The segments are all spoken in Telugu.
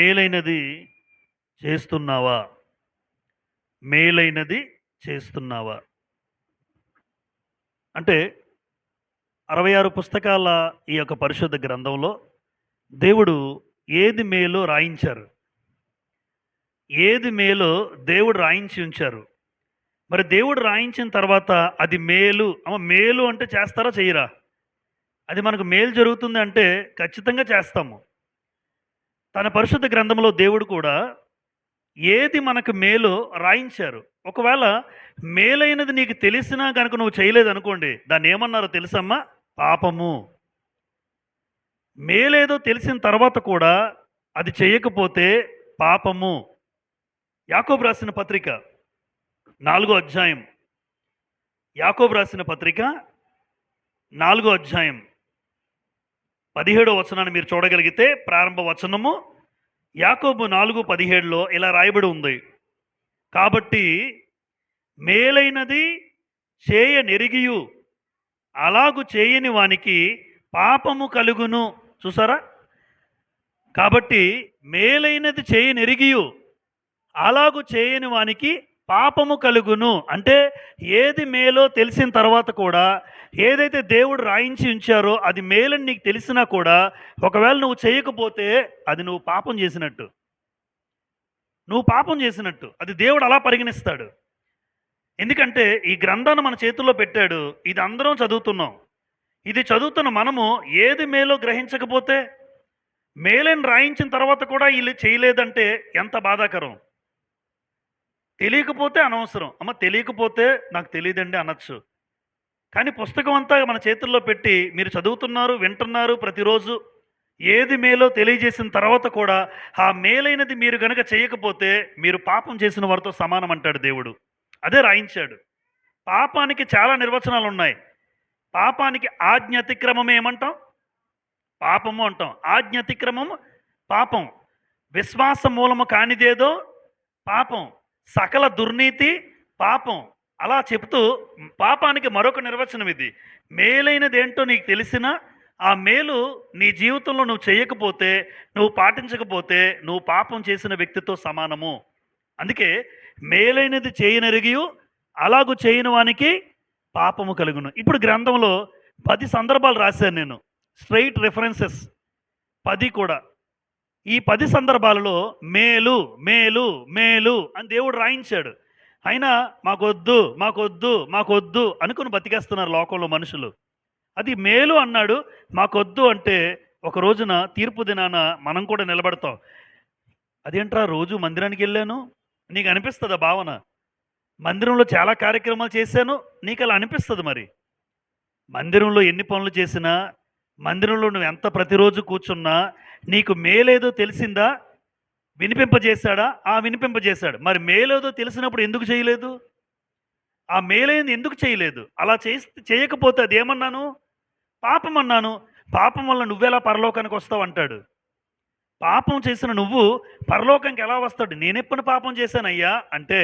మేలైనది చేస్తున్నావా? మేలైనది చేస్తున్నావా? అంటే 66 పుస్తకాల ఈ యొక్క పరిశుద్ధ గ్రంథంలో దేవుడు ఏది మేలో రాయించారు. ఏది మేలో దేవుడు రాయించి ఉంచారు. మరి దేవుడు రాయించిన తర్వాత అది మేలు. మేలు అంటే చేస్తారా? చెయ్యరా? అది మనకు మేలు జరుగుతుంది అంటే ఖచ్చితంగా చేస్తాము. తన పరిశుద్ధ గ్రంథంలో దేవుడు కూడా ఏది మనకు మేలో రాయించారు. ఒకవేళ మేలైనది నీకు తెలిసినా గనుక నువ్వు చేయలేదనుకోండి, దాన్నేమన్నారో తెలుసమ్మా? పాపము. మేలేదో తెలిసిన తర్వాత కూడా అది చేయకపోతే పాపము. యాకోబు రాసిన పత్రిక 4వ అధ్యాయం. యాకోబు రాసిన పత్రిక 4వ అధ్యాయం 17వ వచనాన్ని మీరు చూడగలిగితే, ప్రారంభ వచనము యాకోబు 4:17లో ఇలా రాయబడి ఉంది. కాబట్టి మేలైనది చేయనెరిగియు అలాగు చేయని వానికి పాపము కలుగును. చూసారా? కాబట్టి మేలైనది చేయనెరిగియు అలాగు చేయని వానికి పాపము కలుగును. అంటే ఏది మేలో తెలిసిన తర్వాత కూడా ఏదైతే దేవుడు రాయించి ఉంచారో అది మేలని నీకు తెలిసినా కూడా ఒకవేళ నువ్వు చేయకపోతే అది నువ్వు పాపం చేసినట్టు. నువ్వు పాపం చేసినట్టు. అది దేవుడు అలా పరిగణిస్తాడు. ఎందుకంటే ఈ గ్రంథాన్ని మన చేతుల్లో పెట్టాడు. ఇది అందరం చదువుతున్నాం. ఇది చదువుతున్న మనము ఏది మేలో గ్రహించకపోతే, మేలని రాయించిన తర్వాత కూడా వీళ్ళు చేయలేదంటే ఎంత బాధాకరం. తెలియకపోతే అనవసరం. తెలియకపోతే నాకు తెలియదండి అనొచ్చు. కానీ పుస్తకం అంతా మన చేతుల్లో పెట్టి మీరు చదువుతున్నారు, వింటున్నారు ప్రతిరోజు. ఏది మేలో తెలియజేసిన తర్వాత కూడా ఆ మేలైనది మీరు గనక చేయకపోతే మీరు పాపం చేసిన వారితో సమానం అంటాడు దేవుడు. అదే రాయించాడు. పాపానికి చాలా నిర్వచనాలు ఉన్నాయి. పాపానికి ఆజ్ఞ అతిక్రమం ఏమంటాం? పాపము అంటాం. ఆజ్ఞ అతిక్రమము పాపం. విశ్వాస మూలము కానిదేదో పాపం. సకల దుర్నీతి పాపం. అలా చెప్తూ పాపానికి మరొక నిర్వచనం ఇది. మేలైనది ఏంటో నీకు తెలిసినా ఆ మేలు నీ జీవితంలో నువ్వు చేయకపోతే, నువ్వు పాటించకపోతే నువ్వు పాపం చేసిన వ్యక్తితో సమానము. అందుకే మేలైనది చేయనెరిగియు అలాగూ చేయని వానికి పాపము కలుగును. ఇప్పుడు గ్రంథంలో 10 సందర్భాలు రాశాను నేను. స్ట్రైట్ రెఫరెన్సెస్ 10 కూడా. ఈ 10 సందర్భాలలో మేలు మేలు మేలు అని దేవుడు రాయించాడు. అయినా మాకొద్దు మాకొద్దు మాకొద్దు అనుకుని బతికేస్తున్నారు లోకంలో మనుషులు. అది మేలు అన్నాడు, మాకొద్దు అంటే ఒక రోజున తీర్పు దినాన మనం కూడా నిలబడతాం. అదేంట్రా రోజు మందిరానికి వెళ్ళాను, నీకు అనిపిస్తుందా భావన? మందిరంలో చాలా కార్యక్రమాలు చేశాను, నీకు అలా అనిపిస్తుంది. మరి మందిరంలో ఎన్ని పనులు చేసినా, మందిరంలో నువ్వు ఎంత ప్రతిరోజు కూర్చున్నా నీకు మేలేదో తెలిసిందా? వినిపింపజేశాడా? వినిపింపజేశాడు. మరి మేలేదో తెలిసినప్పుడు ఎందుకు చేయలేదు? ఆ మేలైంది ఎందుకు చేయలేదు? అలా చేయకపోతే అదేమన్నాను? పాపం అన్నాను. పాపం వల్ల నువ్వెలా పరలోకానికి వస్తావు అంటాడు. పాపం చేసిన నువ్వు పరలోకానికి ఎలా వస్తాడు? నేనెప్పుడు పాపం చేశానయ్యా అంటే,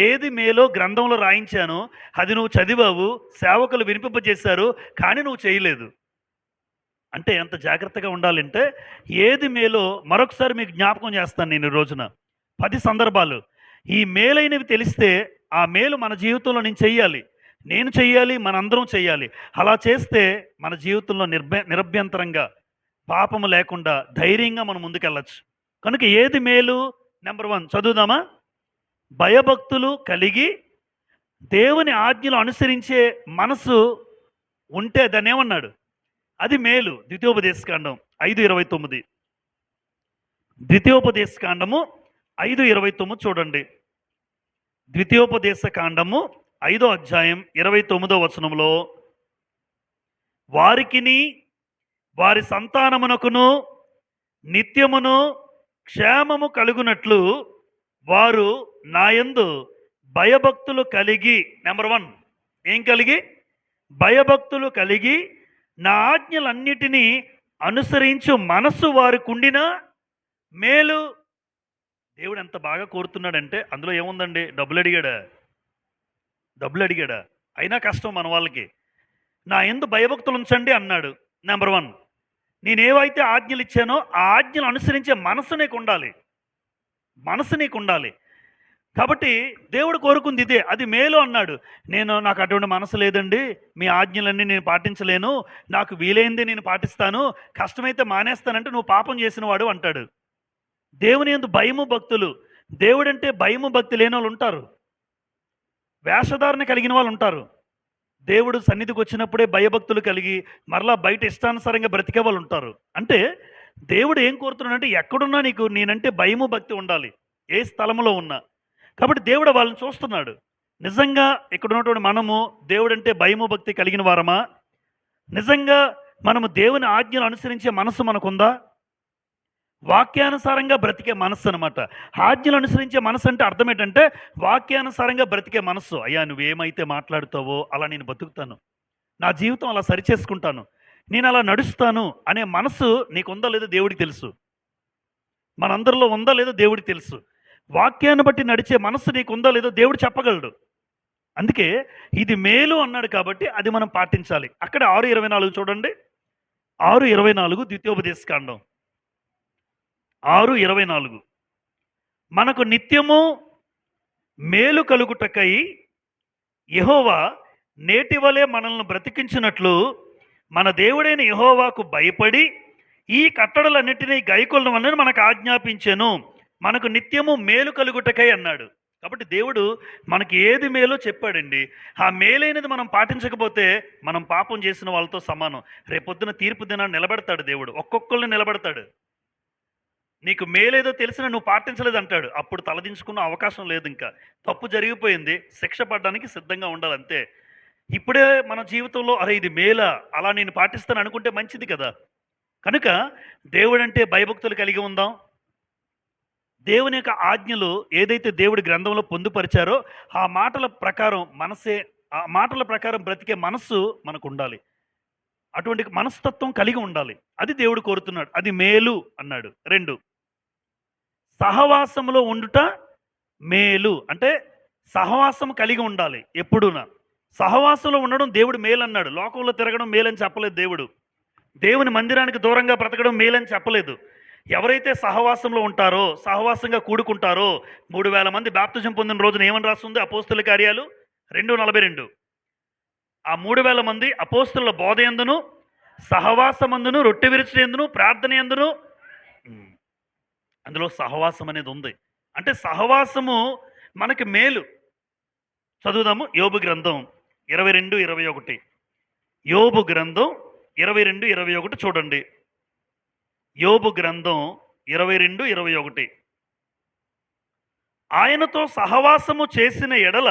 ఏది మేలో గ్రంథంలో రాయించాను అది నువ్వు చదివావు, సేవకులు వినిపింపజేశారు, కానీ నువ్వు చేయలేదు. అంటే ఎంత జాగ్రత్తగా ఉండాలంటే, ఏది మేలో మరొకసారి మీకు జ్ఞాపకం చేస్తాను నేను ఈ రోజున. 10 సందర్భాలు. ఈ మేలైనవి తెలిస్తే ఆ మేలు మన జీవితంలో నేను చెయ్యాలి, నేను చెయ్యాలి, మనందరం చెయ్యాలి. అలా చేస్తే మన జీవితంలో నిరభ్యంతరంగా పాపము లేకుండా ధైర్యంగా మనం ముందుకెళ్ళచ్చు. కనుక ఏది మేలు? నెంబర్ 1 చదువుదామా? భయభక్తులు కలిగి దేవుని ఆజ్ఞలు అనుసరించే మనసు ఉంటే దాన్ని ఏమన్నాడు? అది మేలు. ద్వితీయోపదేశకాండం 5:29. ద్వితీయోపదేశకాండము 5:29 చూడండి. ద్వితీయోపదేశకాండము 5వ అధ్యాయం 29వ వచనంలో, వారికిని వారి సంతానమునకును నిత్యమును క్షేమము కలుగునట్లు వారు నాయందు భయభక్తులు కలిగి, నెంబర్ 1 ఏం కలిగి? భయభక్తులు కలిగి నా ఆజ్ఞలన్నిటినీ అనుసరించు మనస్సు వారికి ఉండినా మేలు. దేవుడు ఎంత బాగా కోరుతున్నాడంటే, అందులో ఏముందండి? డబ్బులు అడిగాడా? అయినా కష్టం మన వాళ్ళకి. నా యందు భయభక్తులు ఉంచండి అన్నాడు. నెంబర్ 1. నేనేవైతే ఆజ్ఞలు ఇచ్చానో ఆ ఆజ్ఞలు అనుసరించే మనసు నీకు ఉండాలి. మనసు నీకు ఉండాలి. కాబట్టి దేవుడు కోరుకుంది ఇదే. అది మేలు అన్నాడు. నాకు అటువంటి మనసు లేదండి. మీ ఆజ్ఞలన్నీ నేను పాటించలేను. నాకు వీలైందే నేను పాటిస్తాను. కష్టమైతే మానేస్తానంటే నువ్వు పాపం చేసిన వాడు అంటాడు. దేవుని యందు భయము భక్తులు. దేవుడంటే భయము భక్తి లేనోళ్ళు ఉంటారు. వేషధారణ కలిగిన వాళ్ళు ఉంటారు. దేవుడు సన్నిధికి వచ్చినప్పుడే భయభక్తులు కలిగి మరలా బయట ఇష్టానుసారంగా బ్రతికే వాళ్ళు ఉంటారు. అంటే దేవుడు ఏం కోరుతున్నాడంటే ఎక్కడున్నా నీకు నేనంటే భయము భక్తి ఉండాలి. ఏ స్థలంలో ఉన్నా. కాబట్టి దేవుడు వాళ్ళని చూస్తున్నాడు. నిజంగా ఇక్కడ ఉన్నటువంటి మనము దేవుడంటే భయము భక్తి కలిగిన వారమా? నిజంగా మనము దేవుని ఆజ్ఞలు అనుసరించే మనసు మనకుందా? వాక్యానుసారంగా బ్రతికే మనస్సు అనమాట. ఆజ్ఞలు అనుసరించే మనసు అంటే అర్థం ఏంటంటే వాక్యానుసారంగా బ్రతికే మనస్సు. అయ్యా నువ్వేమైతే మాట్లాడుతావో అలా నేను బతుకుతాను. నా జీవితం అలా సరిచేసుకుంటాను. నేను అలా నడుస్తాను అనే మనసు నీకుందా లేదో దేవుడికి తెలుసు. మనందరిలో ఉందా లేదో దేవుడికి తెలుసు. వాక్యాన్ని బట్టి నడిచే మనస్సు నీకుందా లేదో దేవుడు చెప్పగలడు. అందుకే ఇది మేలు అన్నాడు కాబట్టి అది మనం పాటించాలి. అక్కడ 6:24 చూడండి. 6:24 ద్వితీయోపదేశకాండం 6:24 మనకు నిత్యము మేలు కలుగుటకై యెహోవా నేటి వలె మనల్ని బ్రతికించినట్లు మన దేవుడైన యెహోవాకు భయపడి ఈ కట్టడలన్నిటినీ గైకొల్లమని మనకు ఆజ్ఞాపించెను. మనకు నిత్యము మేలు కలుగుటకై అన్నాడు. కాబట్టి దేవుడు మనకి ఏది మేలో చెప్పాడండి. ఆ మేలైనది మనం పాటించకపోతే మనం పాపం చేసిన వాళ్ళతో సమానం. రేపొద్దున తీర్పు దినాన్ని నిలబెడతాడు దేవుడు. ఒక్కొక్కరిని నిలబెడతాడు. నీకు మేలేదో తెలిసిన నువ్వు పాటించలేదు అంటాడు. అప్పుడు తలదించుకున్న అవకాశం లేదు. ఇంకా తప్పు జరిగిపోయింది, శిక్ష పడడానికి సిద్ధంగా ఉండాలి అంతే. ఇప్పుడే మన జీవితంలో అరే ఇది మేలా, అలా నేను పాటిస్తాను అనుకుంటే మంచిది కదా. కనుక దేవుడంటే భయభక్తులు కలిగి ఉందాం. దేవుని యొక్క ఆజ్ఞలు ఏదైతే దేవుడి గ్రంథంలో పొందుపరిచారో ఆ మాటల ప్రకారం బ్రతికే మనస్సు మనకు ఉండాలి. అటువంటి మనస్తత్వం కలిగి ఉండాలి. అది దేవుడు కోరుతున్నాడు. అది మేలు అన్నాడు. 2 సహవాసములో ఉండుట మేలు. అంటే సహవాసం కలిగి ఉండాలి ఎప్పుడూనా. సహవాసంలో ఉండడం దేవుడు మేలు అన్నాడు. లోకంలో తిరగడం మేలని చెప్పలేదు దేవుడు. దేవుని మందిరానికి దూరంగా బ్రతకడం మేలని చెప్పలేదు. ఎవరైతే సహవాసంలో ఉంటారో, సహవాసంగా కూడుకుంటారో 3,000 మంది బాప్తిజం పొందిన రోజున ఏమని రాస్తుంది? అపోస్తుల కార్యాలు 2:42. ఆ 3,000 మంది అపోస్తుల బోధ యందును, సహవాసమందును, రొట్టె విరుచుటయందును, ప్రార్థన యందును. అందులో సహవాసం అనేది ఉంది. అంటే సహవాసము మనకి మేలు. చదువుదాము. యోబు గ్రంథం 22:21. యోబు గ్రంథం 22:21 చూడండి. యోబు గ్రంథం 22:21. ఆయనతో సహవాసము చేసిన ఎడల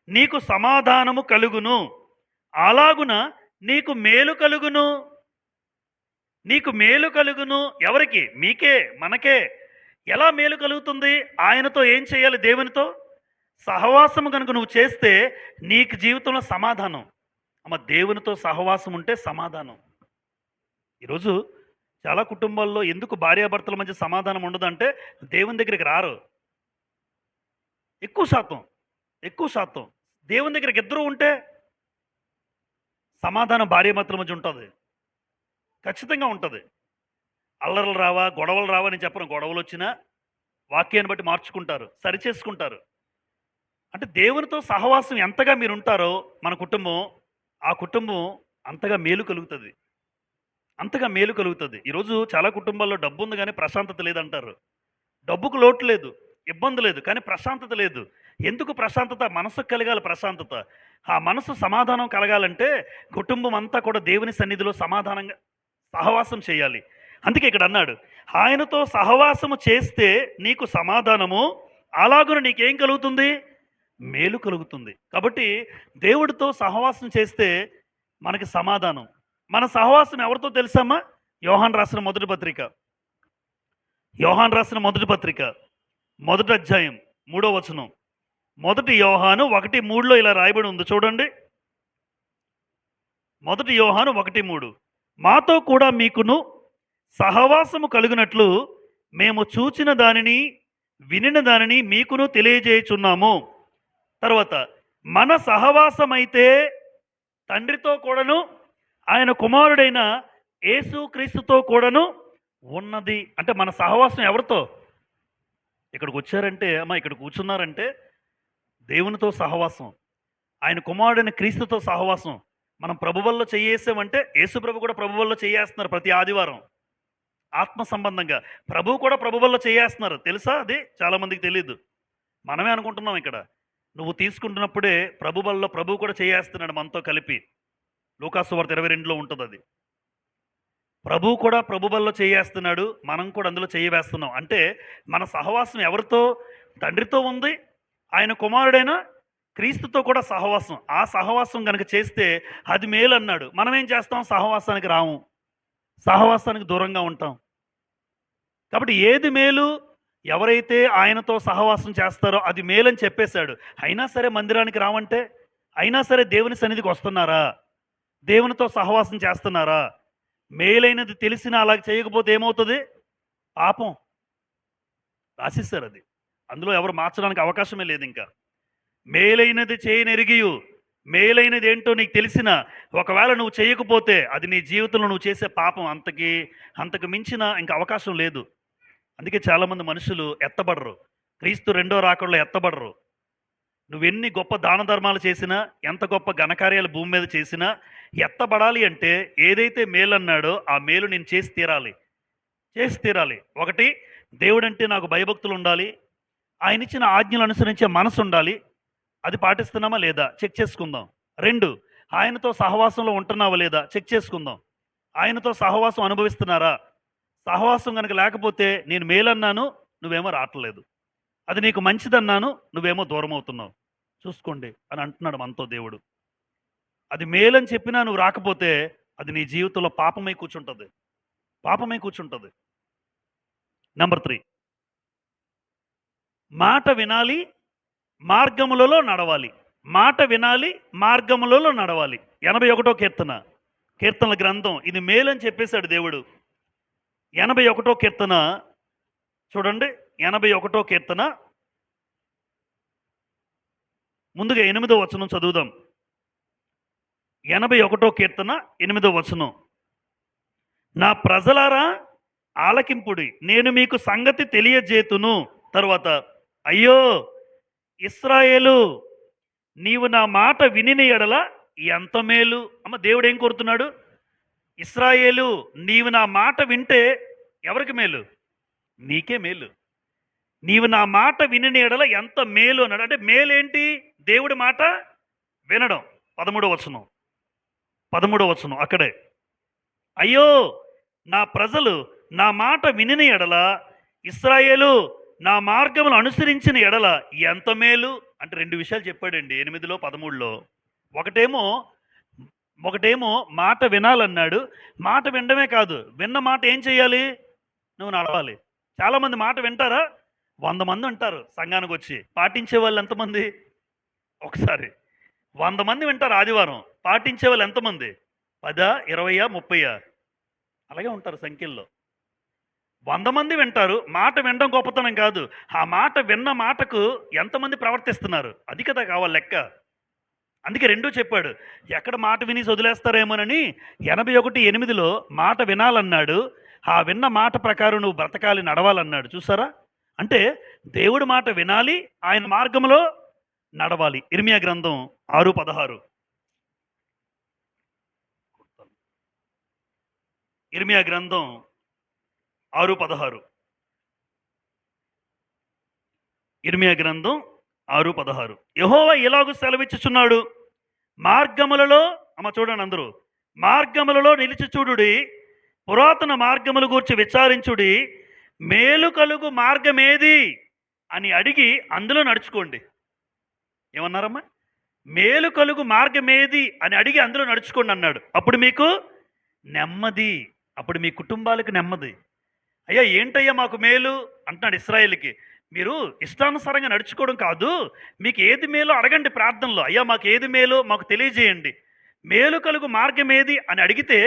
నీకు సమాధానము కలుగును, అలాగున నీకు మేలు కలుగును. నీకు మేలు కలుగును. ఎవరికి? మీకే, మనకే. ఎలా మేలు కలుగుతుంది? ఆయనతో ఏం చేయాలి? దేవునితో సహవాసము కనుక నువ్వు చేస్తే నీకు జీవితంలో సమాధానం. దేవునితో సహవాసం ఉంటే సమాధానం. ఈరోజు చాలా కుటుంబాల్లో ఎందుకు భార్యాభర్తల మధ్య సమాధానం ఉండదంటే దేవుని దగ్గరికి రారు. ఎక్కువ శాతం దేవుని దగ్గరికి ఇద్దరు ఉంటే సమాధానం భార్యాభర్తల మధ్య ఉంటుంది. ఖచ్చితంగా ఉంటుంది. అల్లర్లు రావా, గొడవలు రావా అని చెప్పను. గొడవలు వచ్చినా వాక్యాన్ని బట్టి మార్చుకుంటారు, సరిచేసుకుంటారు. అంటే దేవునితో సహవాసం ఎంతగా మీరు ఉంటారో మన కుటుంబం, ఆ కుటుంబం అంతగా మేలు కలుగుతుంది. ఈరోజు చాలా కుటుంబాల్లో డబ్బు ఉంది కానీ ప్రశాంతత లేదంటారు. డబ్బుకు లోటు లేదు, ఇబ్బంది లేదు, కానీ ప్రశాంతత లేదు. ఎందుకు ప్రశాంతత? మనసుకు కలగాలి ప్రశాంతత. ఆ మనసు సమాధానం కలగాలంటే కుటుంబం అంతా కూడా దేవుని సన్నిధిలో సమాధానంగా సహవాసం చేయాలి. అందుకే ఇక్కడ అన్నాడు, ఆయనతో సహవాసము చేస్తే నీకు సమాధానము, అలాగున నీకేం కలుగుతుంది? మేలు కలుగుతుంది. కాబట్టి దేవుడితో సహవాసం చేస్తే మనకి సమాధానం. మన సహవాసం ఎవరితో తెలుసమ్మా? యోహాను రాసిన మొదటి పత్రిక 1 అధ్యాయం 3వ వచనం. 1 యోహాను 1:3 ఇలా రాయబడి ఉంది చూడండి. 1 యోహాను 1:3 మాతో కూడా మీకును సహవాసము కలుగునట్లు మేము చూచిన దానిని వినిన దానిని మీకును తెలియజేయుచున్నాము. తర్వాత మన సహవాసమైతే తండ్రితో కూడాను ఆయన కుమారుడైన యేసుక్రీస్తుతో కూడాను ఉన్నది. అంటే మన సహవాసం ఎవరితో? ఇక్కడికొచ్చారంటే అమ్మ ఇక్కడ కూర్చున్నారంటే దేవునితో సహవాసం. ఆయన కుమారుడైన క్రీస్తుతో సహవాసం. మనం ప్రభువల్లో చెయ్యేసామంటే యేసు ప్రభు కూడా ప్రభువల్లో చెయ్యేస్తున్నారు ప్రతి ఆదివారం. ఆత్మ సంబంధంగా. ప్రభువు కూడా ప్రభువల్లో చెయ్యేస్తున్నారు. తెలుసా అది? చాలా మందికి తెలీదు. మనమే అనుకుంటున్నాం ఇక్కడ. నువ్వు తీసుకుంటున్నప్పుడే ప్రభు వల్ల ప్రభువు కూడా చేయేస్తున్నాడు మనతో కలిపి. లూకాసు వార్త 22లో ఉంటదది. ప్రభువు కూడా ప్రభు వల్ల చేయేస్తున్నాడు. మనం కూడా అందులో చెయ్యి వేస్తున్నాం. అంటే మన సహవాసం ఎవరితో? తండ్రితో ఉంది. ఆయన కుమారుడైన క్రీస్తుతో కూడా సహవాసం. ఆ సహవాసం గనక చేస్తే అది మేలన్నాడు. మనం ఏం చేస్తాం? సహవాసానికి రాము. సహవాసానికి దూరంగా ఉంటాం. కాబట్టి ఏది మేలు? ఎవరైతే ఆయనతో సహవాసం చేస్తారో అది మేలని చెప్పేశాడు. అయినా సరే మందిరానికి రావంటే? అయినా సరే దేవుని సన్నిధికి వస్తున్నారా? దేవునితో సహవాసం చేస్తున్నారా? మేలైనది తెలిసినా అలా చేయకపోతే ఏమవుతుంది? పాపం. రాసిస్తారు అది. అందులో ఎవరు మార్చడానికి అవకాశమే లేదు ఇంకా. మేలైనది చేయనెరిగియు మేలైనది ఏంటో నీకు తెలిసిన ఒకవేళ నువ్వు చేయకపోతే అది నీ జీవితంలో నువ్వు చేసే పాపం. అంతకు మించిన ఇంకా అవకాశం లేదు. అందుకే చాలామంది మనుషులు ఎత్తబడరు. క్రీస్తు రెండో రాకడలో ఎత్తబడరు. నువ్వెన్ని గొప్ప దాన ధర్మాలు చేసినా, ఎంత గొప్ప ఘనకార్యాలు భూమి మీద చేసినా, ఎత్తబడాలి అంటే ఏదైతే మేలన్నాడో ఆ మేలు నేను చేసి తీరాలి. ఒకటి, దేవుడంటే నాకు భయభక్తులు ఉండాలి. ఆయన ఇచ్చిన ఆజ్ఞలు అనుసరించే మనసు ఉండాలి. అది పాటిస్తున్నామా లేదా చెక్ చేసుకుందాం. 2, ఆయనతో సహవాసంలో ఉంటున్నావా లేదా చెక్ చేసుకుందాం. ఆయనతో సహవాసం అనుభవిస్తున్నారా? సహవాసం కనుక లేకపోతే నేను మేలన్నాను, నువ్వేమో రావట్లేదు. అది నీకు మంచిదన్నాను, నువ్వేమో దూరం అవుతున్నావు. చూసుకోండి అని అంటున్నాడు మనతో దేవుడు. అది మేలని చెప్పినా నువ్వు రాకపోతే అది నీ జీవితంలో పాపమై కూర్చుంటుంది. నెంబర్ 3, మాట వినాలి, మార్గములలో నడవాలి. మాట వినాలి, మార్గములలో నడవాలి. 81వ కీర్తనల గ్రంథం ఇది మేలని చెప్పేశాడు దేవుడు. 81వ కీర్తన చూడండి. 81వ కీర్తన ముందుగా 8వ వచనం చదువుదాం. 81వ కీర్తన 8వ వచనం. నా ప్రజలారా ఆలకింపుడి, నేను మీకు సంగతి తెలియజేతును. తర్వాత, అయ్యో ఇశ్రాయేలు, నీవు నా మాట వినిన ఎడల ఎంత మేలు. అమ్మ దేవుడు ఏం కోరుతున్నాడు? ఇశ్రాయేలు, నీవు నా మాట వింటే ఎవరికి మేలు? నీకే మేలు. నీవు నా మాట వినిన ఎడల ఎంత మేలు అన్నాడు. అంటే మేలేంటి? దేవుడి మాట వినడం. 13వ వచనం అక్కడే. అయ్యో నా ప్రజలు నా మాట వినిన ఎడల, ఇశ్రాయేలు నా మార్గములు అనుసరించిన ఎడల ఎంత మేలు. అంటే 2 విషయాలు చెప్పాడండి 8లో 13లో. ఒకటేమో మాట వినాలన్నాడు. మాట వినడమే కాదు, విన్న మాట ఏం చేయాలి? నువ్వు నడవాలి. చాలామంది మాట వింటారా? 100 మంది ఉంటారు సంఘానికి వచ్చి. పాటించే వాళ్ళు ఎంతమంది? ఒకసారి 100 మంది వింటారు ఆదివారం. పాటించే వాళ్ళు ఎంతమంది? 10, 20, 30? అలాగే ఉంటారు సంఖ్యల్లో. 100 మంది వింటారు. మాట వినడం గొప్పతనం కాదు, ఆ మాట విన్న మాటకు ఎంతమంది ప్రవర్తిస్తున్నారు అది కదా కావాలి లెక్క. అందుకే 2 చెప్పాడు. ఎక్కడ మాట విని వదిలేస్తారేమోనని 81:8లో మాట వినాలన్నాడు. ఆ విన్న మాట ప్రకారం నువ్వు బ్రతకాలి, నడవాలన్నాడు. చూసారా? అంటే దేవుడి మాట వినాలి, ఆయన మార్గంలో నడవాలి. ఇర్మియా గ్రంథం 6:16. ఇర్మియా గ్రంథం 6:16. ఇర్మియా గ్రంథం 6:16. యెహోవా ఇలాగు సెలవిచ్చుచున్నాడు, మార్గములలో, అమ్మ చూడండి అందరూ, మార్గములలో నిలిచి చూడుడి, పురాతన మార్గముల గురించి విచారించుడి, మేలు కలుగు మార్గమేది అని అడిగి అందులో నడుచుకోండి. ఏమన్నారమ్మా? మేలు కలుగు మార్గమేది అని అడిగి అందులో నడుచుకోండి అన్నాడు. అప్పుడు మీకు నెమ్మది, అప్పుడు మీ కుటుంబాలకు నెమ్మది. అయ్యా ఏంటయ్యా మాకు మేలు అంటున్నాడు ఇశ్రాయేలుకి. మీరు ఇష్టానుసారంగా నడుచుకోవడం కాదు, మీకు ఏది మేలో అడగండి ప్రార్థనలో. అయ్యా మాకు ఏది మేలో మాకు తెలియజేయండి. మేలు కలుగు మార్గం ఏది అని అడిగితే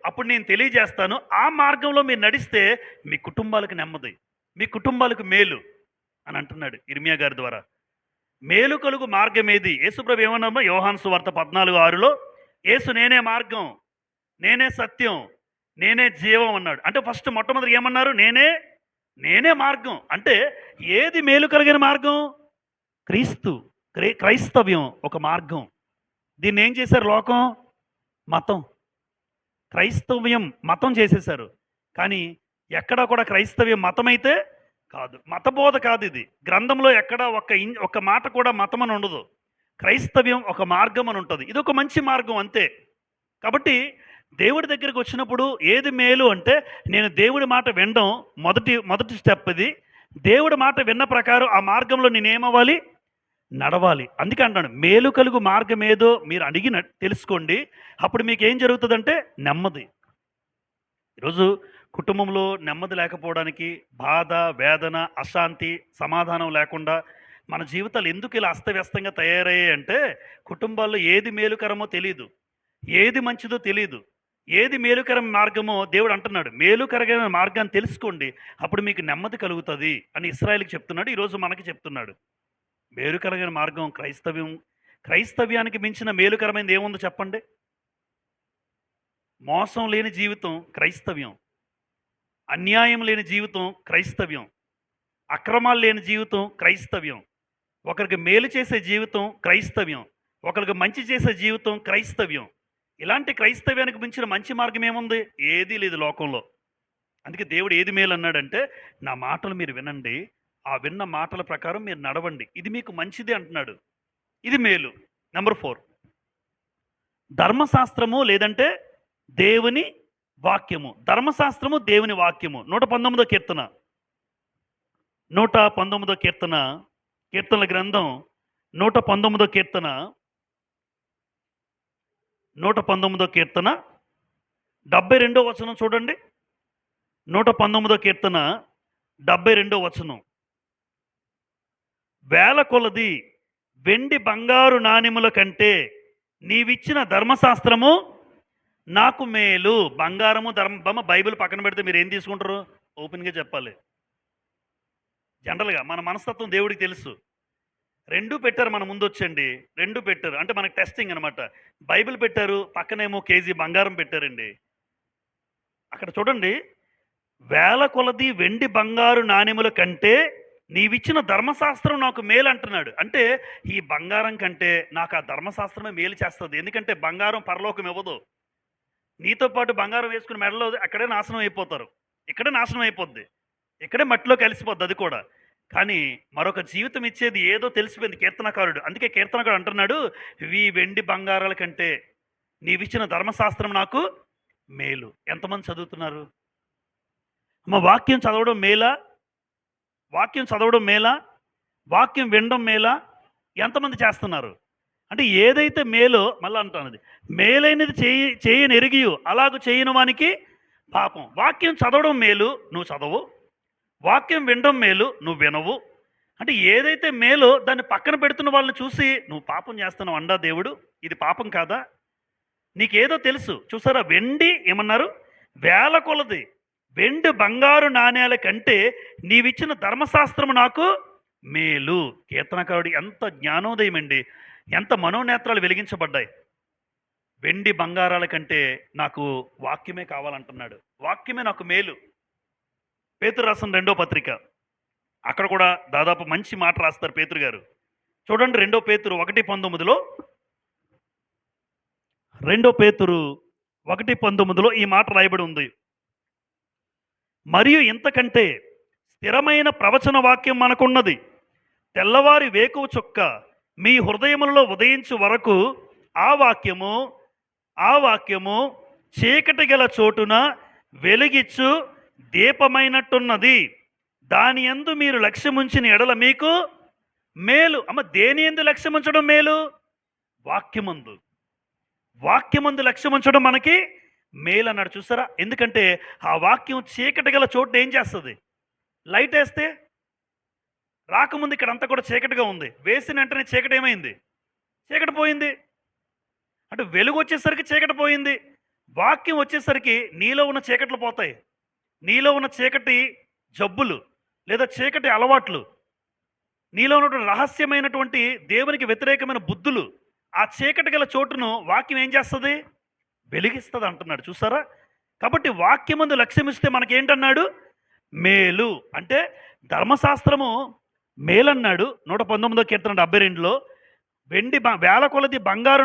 అప్పుడు నేను తెలియజేస్తాను. ఆ మార్గంలో మీరు నడిస్తే మీ కుటుంబాలకు నెమ్మది, మీ కుటుంబాలకు మేలు అని అంటున్నాడు ఇర్మియా గారి ద్వారా. మేలు కలుగు మార్గం ఏది? యేసుప్రభు ఏమన్నామో యోహాను సువార్త 14:6లో, యేసు నేనే మార్గం, నేనే సత్యం, నేనే జీవం అన్నాడు. అంటే ఫస్ట్ మొట్టమొదటి ఏమన్నారు? నేనే మార్గం. అంటే ఏది మేలు కలిగిన మార్గం? క్రీస్తు. క్రైస్తవ్యం ఒక మార్గం. దీన్ని ఏం చేశారు లోకం? మతం. క్రైస్తవ్యం మతం చేసేశారు. కానీ ఎక్కడా కూడా క్రైస్తవ్యం మతమైతే కాదు. మతబోధ కాదు ఇది. గ్రంథంలో ఎక్కడ ఒక్క మాట కూడా మతం అని ఉండదు. క్రైస్తవ్యం ఒక మార్గం అని ఉంటుంది. ఇది ఒక మంచి మార్గం అంతే. కాబట్టి దేవుడి దగ్గరికి వచ్చినప్పుడు ఏది మేలు అంటే, నేను దేవుడి మాట వినడం మొదటి స్టెప్ ఇది. దేవుడి మాట విన్న ప్రకారం ఆ మార్గంలో నేనేమవ్వాలి? నడవాలి. అందుకే అంటాను, మేలు కలుగు మార్గం ఏదో మీరు అడిగిన తెలుసుకోండి. అప్పుడు మీకు ఏం జరుగుతుందంటే నెమ్మది. ఈరోజు కుటుంబంలో నెమ్మది లేకపోవడానికి బాధ, వేదన, అశాంతి, సమాధానం లేకుండా మన జీవితాలు ఎందుకు ఇలా అస్తవ్యస్తంగా తయారయ్యాయి అంటే, కుటుంబాల్లో ఏది మేలుకరమో తెలీదు, ఏది మంచిదో తెలీదు, ఏది మేలుకరం మార్గమో దేవుడు అంటున్నాడు. మేలుకరమైన మార్గాన్ని తెలుసుకోండి, అప్పుడు మీకు నెమ్మది కలుగుతుంది అని ఇశ్రాయేలుకి చెప్తున్నాడు. ఈరోజు మనకి చెప్తున్నాడు. మేలుకరమైన మార్గం క్రైస్తవ్యం. క్రైస్తవ్యానికి మించిన మేలుకరమైనది ఏముందో చెప్పండి? మోసం లేని జీవితం క్రైస్తవ్యం, అన్యాయం లేని జీవితం క్రైస్తవ్యం, అక్రమాలు లేని జీవితం క్రైస్తవ్యం, ఒకరికి మేలు చేసే జీవితం క్రైస్తవ్యం, ఒకరికి మంచి చేసే జీవితం క్రైస్తవ్యం. ఇలాంటి క్రైస్తవ్యానికి మించిన మంచి మార్గం ఏముంది? ఏదీ లేదు లోకంలో. అందుకే దేవుడు ఏది మేలు అన్నాడంటే, నా మాటలు మీరు వినండి, ఆ విన్న మాటల ప్రకారం మీరు నడవండి, ఇది మీకు మంచిది అంటున్నాడు. ఇది మేలు. నెంబర్ 4, ధర్మశాస్త్రము లేదంటే దేవుని వాక్యము. ధర్మశాస్త్రము దేవుని వాక్యము. 119వ కీర్తన, 119వ కీర్తన, కీర్తనల గ్రంథం 119వ కీర్తన, 119వ కీర్తన 72వ వచనం చూడండి. 119వ కీర్తన 72వ వచనం. వేల కొలది వెండి బంగారు నాణెముల కంటే నీవిచ్చిన ధర్మశాస్త్రము నాకు మేలు. బంగారము ధర్మ బైబిల్ పక్కన పెడితే మీరు ఏం తీసుకుంటారు? ఓపెన్గా చెప్పాలి. జనరల్గా మన మనస్తత్వం దేవుడికి తెలుసు. రెండు పెట్టారు మన ముందు వచ్చండి, రెండు పెట్టారు అంటే మనకు టెస్టింగ్ అనమాట. బైబిల్ పెట్టారు, పక్కనేమో కేజీ బంగారం పెట్టారండి. అక్కడ చూడండి, వేల కొలది వెండి బంగారు నాణెముల కంటే నీవిచ్చిన ధర్మశాస్త్రం నాకు మేలు అంటున్నాడు. అంటే ఈ బంగారం కంటే నాకు ఆ ధర్మశాస్త్రమే మేలు చేస్తుంది. ఎందుకంటే బంగారం పరలోకం ఇవ్వదు. నీతో పాటు బంగారం వేసుకుని మెడలో అక్కడే నాశనం అయిపోతారు, ఇక్కడే నాశనం అయిపోద్ది, ఇక్కడే మట్టిలో కలిసిపోద్ది అది కూడా. కానీ మరొక జీవితం ఇచ్చేది ఏదో తెలిసిపోయింది కీర్తనకారుడు. అందుకే కీర్తనకారుడు అంటున్నాడు, ఈ వెండి బంగారాల కంటే నీవిచ్చిన ధర్మశాస్త్రం నాకు మేలు. ఎంతమంది చదువుతున్నారు? అమ్మ, వాక్యం చదవడం మేలా? వాక్యం చదవడం మేలా? వాక్యం వినడం మేలా? ఎంతమంది చేస్తున్నారు? అంటే ఏదైతే మేలో, మళ్ళీ అంటున్నది, మేలైనది చేయని ఎరిగియు అలాగూ చేయని వానికి పాపం. వాక్యం చదవడం మేలు, నువ్వు చదవు. వాక్యం వినడం మేలు, నువ్వు వినవు. అంటే ఏదైతే మేలో దాన్ని పక్కన పెడుతున్న వాళ్ళని చూసి నువ్వు పాపం చేస్తున్నావు అండా దేవుడు, ఇది పాపం కాదా? నీకేదో తెలుసు. చూసారా, వెండి ఏమన్నారు? వేల కొలది వెండి బంగారు నాణ్యాల కంటే నీవిచ్చిన ధర్మశాస్త్రము నాకు మేలు. కీర్తనకారుడు ఎంత జ్ఞానోదయం అండి, ఎంత మనోనేత్రాలు వెలిగించబడ్డాయి. వెండి బంగారాల కంటే నాకు వాక్యమే కావాలంటున్నాడు. వాక్యమే నాకు మేలు. పేతురు రాసిన 2వ పత్రిక, అక్కడ కూడా దాదాపు మంచి మాట రాస్తారు పేతురు గారు. చూడండి, 2 పేతురు 1:19లో, 2 పేతురు 1:19లో ఈ మాట రాయబడి ఉంది. మరియు ఇంతకంటే స్థిరమైన ప్రవచన వాక్యం మనకున్నది. తెల్లవారి వేకువ చుక్క మీ హృదయములలో ఉదయించు వరకు ఆ వాక్యము చీకటి గల చోటున వెలిగిచ్చు దీపమైనట్టున్నది. దాని యందు మీరు లక్ష్యముంచిన ఎడల మీకు మేలు. అమ్మ, దేని యందు లక్ష్యముంచడం మేలు? వాక్యమందు. వాక్యమందు లక్ష్యముంచడం మనకి మేలు అన్నాడు. చూసారా? ఎందుకంటే ఆ వాక్యం చీకటి గల చోటు ఏం చేస్తుంది? లైట్ వేస్తే రాకముందు ఇక్కడ అంతా కూడా చీకటిగా ఉంది, వేసిన వెంటనే చీకటి ఏమైంది? చీకటి పోయింది. అంటే వెలుగు వచ్చేసరికి చీకటి పోయింది. వాక్యం వచ్చేసరికి నీలో ఉన్న చీకట్లు పోతాయి. నీలో ఉన్న చీకటి జబ్బులు లేదా చీకటి అలవాట్లు, నీలో ఉన్నటువంటి రహస్యమైనటువంటి దేవునికి వ్యతిరేకమైన బుద్ధులు, ఆ చీకటి గల చోటును వాక్యం ఏం చేస్తుంది? వెలిగిస్తుంది అంటున్నాడు. చూసారా? కాబట్టి వాక్యమందు లక్ష్యమిస్తే మనకేంటన్నాడు? మేలు. అంటే ధర్మశాస్త్రము మేలన్నాడు. 119 కీర్తన 72లో వెండి వేల కొలది బంగారు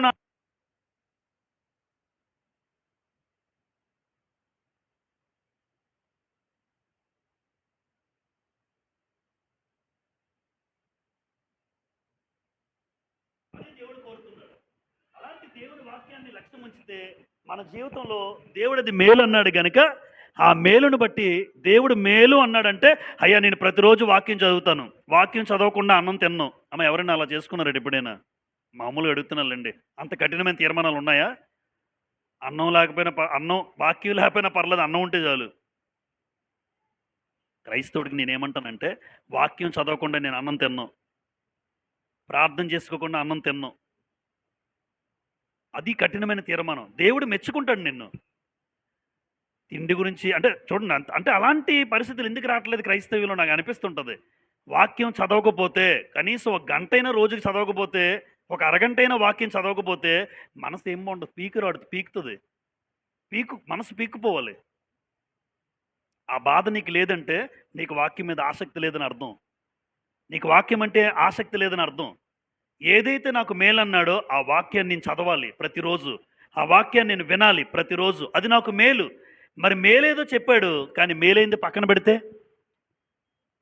దేవుడు కోరుతున్నాడు. అలాంటి దేవుని వాక్యాన్ని లక్ష్యం ఉంచితే మన జీవితంలో దేవుడిది మేలు అన్నాడు గనుక ఆ మేలును బట్టి దేవుడు మేలు అన్నాడంటే అయ్యా నేను ప్రతిరోజు వాక్యం చదువుతాను, వాక్యం చదవకుండా అన్నం తిన్నాను. అమ్మ ఎవరైనా అలా చేసుకున్నారండి ఎప్పుడైనా? మామూలుగా అడుగుతున్నానండి. అంత కఠినమైన తీర్మానాలు ఉన్నాయా? అన్నం లేకపోయినా అన్నం వాక్యం లేకపోయినా పర్లేదు, అన్నం ఉంటే చాలు. క్రైస్తవుడికి నేనేమంటానంటే వాక్యం చదవకుండా నేను అన్నం తిన్నాను, ప్రార్థన చేసుకోకుండా అన్నం తిన్నాను, అది కఠినమైన తీర్మానం. దేవుడు మెచ్చుకుంటాడు నిన్ను. తిండి గురించి అంటే చూడండి, అంటే అలాంటి పరిస్థితులు ఎందుకు రావట్లేదు క్రైస్తవ్యంలో నాకు అనిపిస్తుంటుంది. వాక్యం చదవకపోతే కనీసం ఒక గంటైనా రోజుకి చదవకపోతే, ఒక అరగంటైనా వాక్యం చదవకపోతే మనసు ఏం బాగుంటుంది, పీకుతుంది. మనసు పీక్కుపోవాలి. ఆ బాధ నీకు లేదంటే నీకు వాక్యం మీద ఆసక్తి లేదని అర్థం. నీకు వాక్యం అంటే ఆసక్తి లేదని అర్థం. ఏదైతే నాకు మేలన్నాడో ఆ వాక్యాన్ని నేను చదవాలి ప్రతిరోజు, ఆ వాక్యాన్ని నేను వినాలి ప్రతిరోజు, అది నాకు మేలు. మరి మేలేదో చెప్పాడు, కానీ మేలైంది పక్కన పెడితే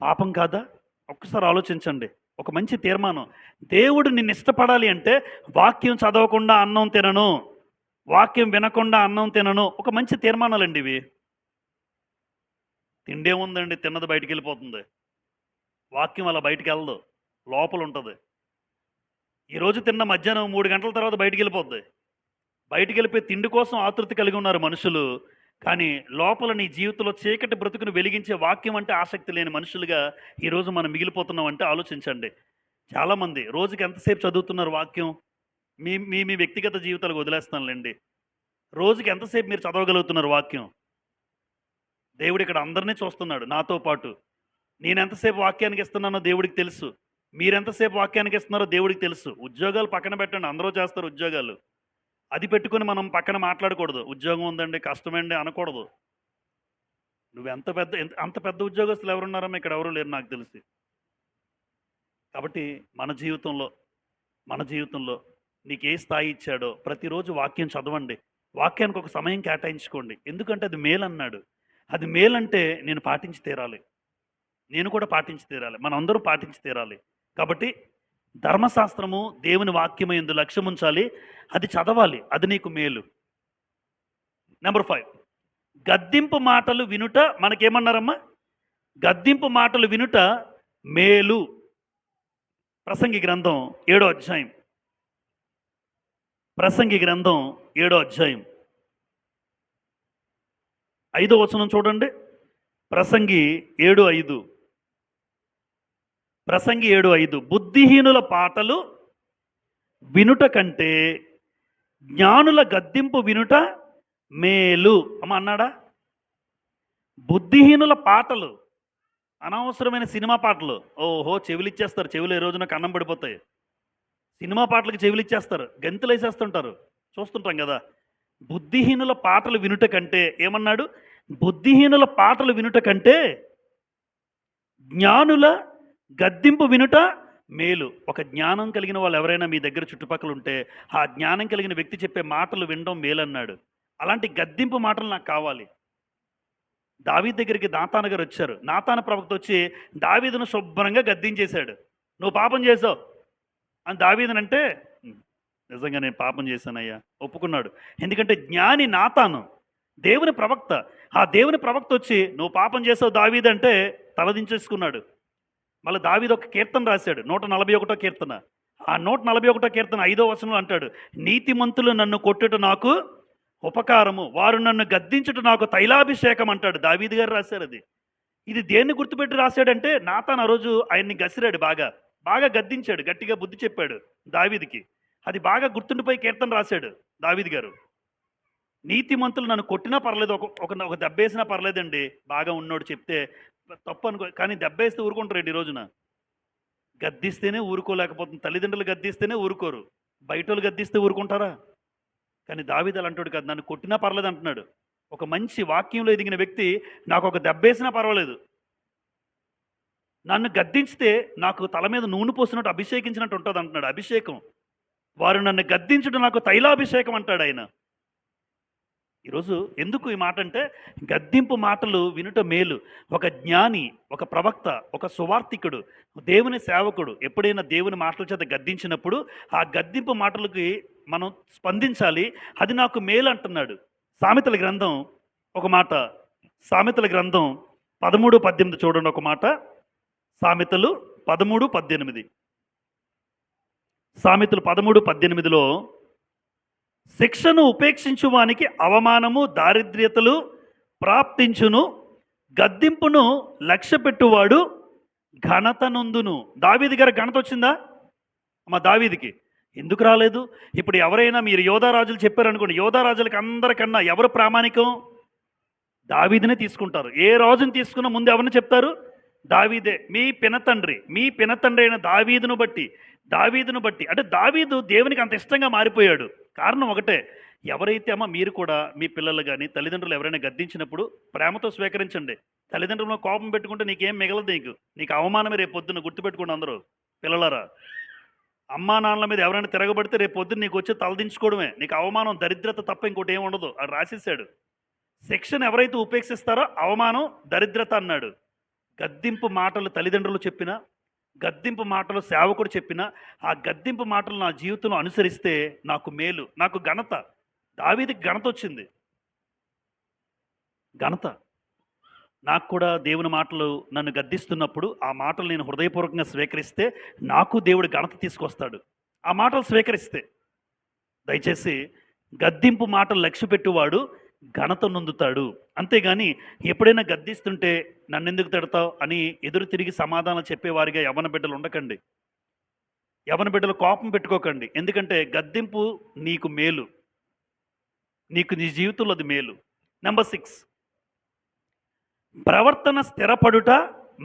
పాపం కాదా? ఒక్కసారి ఆలోచించండి. ఒక మంచి తీర్మానం. దేవుడు నిన్ను ఇష్టపడాలి అంటే వాక్యం చదవకుండా అన్నం తినను, వాక్యం వినకుండా అన్నం తినను, ఒక మంచి తీర్మానాలండి ఇవి. తిండేముందండి, తిన్నది బయటికి వెళ్ళిపోతుంది. వాక్యం అలా బయటికి వెళ్ళదు, లోపల ఉంటుంది. ఈరోజు తిన్న మధ్యాహ్నం 3 గంటల తర్వాత బయటికి వెళ్ళిపోద్ది. బయటికి వెళ్ళిపోయి తిండి కోసం ఆతృత కలిగి ఉన్నారు మనుషులు. కానీ లోపల నీ జీవితంలో చీకటి బ్రతుకును వెలిగించే వాక్యం అంటే ఆసక్తి లేని మనుషులుగా ఈరోజు మనం మిగిలిపోతున్నాం అంటే ఆలోచించండి. చాలామంది రోజుకి ఎంతసేపు చదువుతున్నారు వాక్యం? మీ మీ మీ వ్యక్తిగత జీవితాలకు వదిలేస్తానులేండి. రోజుకి ఎంతసేపు మీరు చదవగలుగుతున్నారు వాక్యం? దేవుడు ఇక్కడ అందరినీ చూస్తున్నాడు నాతో పాటు. నేను ఎంతసేపు వాక్యానికి ఇస్తున్నానో దేవుడికి తెలుసు. మీరెంతసేపు వాక్యానికి ఇస్తున్నారో దేవుడికి తెలుసు. ఉద్యోగాలు పక్కన పెట్టండి, అందరూ చేస్తారు ఉద్యోగాలు. అది పెట్టుకొని మనం పక్కన మాట్లాడకూడదు. ఉద్యోగం ఉందండి, కష్టమండి అనకూడదు. అంత పెద్ద ఉద్యోగస్తులు ఎవరున్నారమ్మా? ఇక్కడ ఎవరు లేరు నాకు తెలిసి. కాబట్టి మన జీవితంలో నీకు ఏ స్థాయి ఇచ్చాడో ప్రతిరోజు వాక్యం చదవండి. వాక్యానికి ఒక సమయం కేటాయించుకోండి. ఎందుకంటే అది మేలన్నాడు. అది మేలంటే నేను పాటించి తీరాలి, నేను కూడా పాటించి తీరాలి, మనం అందరూ పాటించి తీరాలి. కాబట్టి ధర్మశాస్త్రము దేవుని వాక్యమందు లక్ష్యం ఉంచాలి, అది చదవాలి, అది నీకు మేలు. నెంబర్ 5, గద్దింపు మాటలు వినుట. మనకేమన్నారమ్మా? గద్దింపు మాటలు వినుట మేలు. ప్రసంగి గ్రంథం 7వ అధ్యాయం. ప్రసంగి గ్రంథం 7వ అధ్యాయం 5వ వచనం చూడండి. ప్రసంగి 7:5. ప్రసంగి 7:5. బుద్ధిహీనుల పాటలు వినుట కంటే జ్ఞానుల గద్దింపు వినుట మేలు. అమ్మ అన్నాడా? బుద్ధిహీనుల పాటలు, అనవసరమైన సినిమా పాటలు. ఓహో, చెవులిచ్చేస్తారు. చెవులు ఏ రోజున కన్నం పడిపోతాయి. సినిమా పాటలకు చెవులిచ్చేస్తారు, గంతులు వేసేస్తుంటారు, చూస్తుంటాం కదా. బుద్ధిహీనుల పాటలు వినుట కంటే ఏమన్నాడు? బుద్ధిహీనుల పాటలు వినుట కంటే జ్ఞానుల గద్దింపు వినుట మేలు. ఒక జ్ఞానం కలిగిన వాళ్ళు ఎవరైనా మీ దగ్గర చుట్టుపక్కల ఉంటే ఆ జ్ఞానం కలిగిన వ్యక్తి చెప్పే మాటలు వినడం మేలు అన్నాడు. అలాంటి గద్దింపు మాటలు నాకు కావాలి. దావీదు దగ్గరికి నాతాను గారు వచ్చారు. నాతాను ప్రవక్త వచ్చి దావీదును శుభ్రంగా గద్దించేశాడు. నువ్వు పాపం చేసావు అని దావీదునంటే, నిజంగా నేను పాపం చేశానయ్యా ఒప్పుకున్నాడు. ఎందుకంటే జ్ఞాని నాతాను, దేవుని ప్రవక్త. ఆ దేవుని ప్రవక్త వచ్చి నువ్వు పాపం చేసావు దావీదు అంటే తలదించేసుకున్నాడు. మళ్ళీ దావీదు ఒక కీర్తన రాశాడు, 141వ కీర్తన. ఆ 141వ కీర్తన 5వ వచనంలో అంటాడు, నీతిమంతులు నన్ను కొట్టుట నాకు ఉపకారము, వారు నన్ను గద్దించుట నాకు తైలాభిషేకం అంటాడు. దావీదు గారు రాశారు అది. ఇది దేన్ని గుర్తుపెట్టి రాశాడంటే నాతాను ఆ రోజు ఆయన్ని గసిరాడు, బాగా గద్దించాడు, గట్టిగా బుద్ధి చెప్పాడు దావీదుకి. అది బాగా గుర్తుండిపోయి కీర్తన రాశాడు దావీదు గారు. నీతిమంతులు నన్ను కొట్టినా పర్లేదు, ఒక దెబ్బేసినా పర్లేదండి, బాగా ఉన్నోడు చెప్తే తప్పు అనుకో. కానీ దెబ్బేస్తే ఊరుకుంటారు ఈ రోజున. గద్దిస్తేనే ఊరుకోలేకపోతుంది. తల్లిదండ్రులు గద్దిస్తేనే ఊరుకోరు, బయటోళ్ళు గద్దిస్తే ఊరుకుంటారా? కానీ దావీదు అలా అంటాడు కదా, నన్ను కొట్టినా పర్లేదు అంటున్నాడు. ఒక మంచి వాక్యంలో ఎదిగిన వ్యక్తి నాకు ఒక దెబ్బేసినా పర్వాలేదు. నన్ను గద్దించితే నాకు తల మీద నూనె పోసినట్టు అభిషేకించినట్టు ఉంటుంది అంటున్నాడు. అభిషేకం. వారు నన్ను గద్దించుట నాకు తైలాభిషేకం అంటాడు ఆయన. ఈరోజు ఎందుకు ఈ మాట అంటే, గద్దింపు మాటలు వినుట మేలు. ఒక జ్ఞాని, ఒక ప్రవక్త, ఒక సువార్తికుడు, దేవుని సేవకుడు ఎప్పుడైనా దేవుని మాటల చేత గద్దించినప్పుడు ఆ గద్దింపు మాటలకి మనం స్పందించాలి. అది నాకు మేలు అంటున్నాడు. సామెతల గ్రంథం ఒక మాట, సామెతల గ్రంథం 13:18 చూడండి ఒక మాట. సామెతలు 13:18. సామెతలు 13:18లో శిక్షను ఉపేక్షించు వానికి అవమానము దారిద్ర్యతలు ప్రాప్తించును, గద్దింపును లక్ష్య పెట్టువాడు ఘనత నొందును. దావీదు గారి ఘనత వచ్చిందా మా దావీదికి? ఎందుకు రాలేదు? ఇప్పుడు ఎవరైనా మీరు యోధారాజులు చెప్పారనుకోండి, యోధారాజులకి అందరికన్నా ఎవరు ప్రామాణికం? దావీదునే తీసుకుంటారు. ఏ రాజుని తీసుకున్నా ముందు ఎవరిని చెప్తారు? దావీదే. మీ పినతండ్రి అయిన దావీదును బట్టి అంటే దావీదు దేవునికి అంత ఇష్టంగా మారిపోయాడు. కారణం ఒకటే, ఎవరైతే అమ్మ మీరు కూడా మీ పిల్లలు కానీ తల్లిదండ్రులు ఎవరైనా గద్దించినప్పుడు ప్రేమతో స్వీకరించండి. తల్లిదండ్రులను కోపం పెట్టుకుంటే నీకేం మిగలదు. నీకు అవమానమే రేపు పొద్దున్న. గుర్తుపెట్టుకోండి అందరూ పిల్లలారా. అమ్మా నాన్నల మీద ఎవరైనా తిరగబడితే రేపు పొద్దున్న నీకు వచ్చి తలదించుకోవడమే. నీకు అవమానం, దరిద్రత తప్ప ఇంకోటి ఏమి ఉండదు. అది రాసేసాడు. శిక్షను ఎవరైతే ఉపేక్షిస్తారో అవమానం, దరిద్రత అన్నాడు. గద్దింపు మాటలు తల్లిదండ్రులు చెప్పినా, గద్దింపు మాటలు సేవకుడు చెప్పినా, ఆ గద్దింపు మాటలు నా జీవితంలో అనుసరిస్తే నాకు మేలు, నాకు ఘనత. దావీదుకి ఘనత వచ్చింది. ఘనత. నాకు కూడా దేవుని మాటలు నన్ను గద్దిస్తున్నప్పుడు ఆ మాటలు నేను హృదయపూర్వకంగా స్వీకరిస్తే నాకు దేవుడు ఘనత తీసుకొస్తాడు. ఆ మాటలు స్వీకరిస్తే. దయచేసి గద్దింపు మాటలు లక్ష్య పెట్టువాడు ఘనత నొందుతాడు. అంతేగాని ఎప్పుడైనా గద్దిస్తుంటే నన్నెందుకు తిడతావు అని ఎదురు తిరిగి సమాధానం చెప్పేవారిగా యవ్వన బిడ్డలు ఉండకండి. యవ్వన బిడ్డలు కోపం పెట్టుకోకండి. ఎందుకంటే గద్దింపు నీకు మేలు, నీకు నీ జీవితంలో అది మేలు. నెంబర్ 6, ప్రవర్తన స్థిరపడుట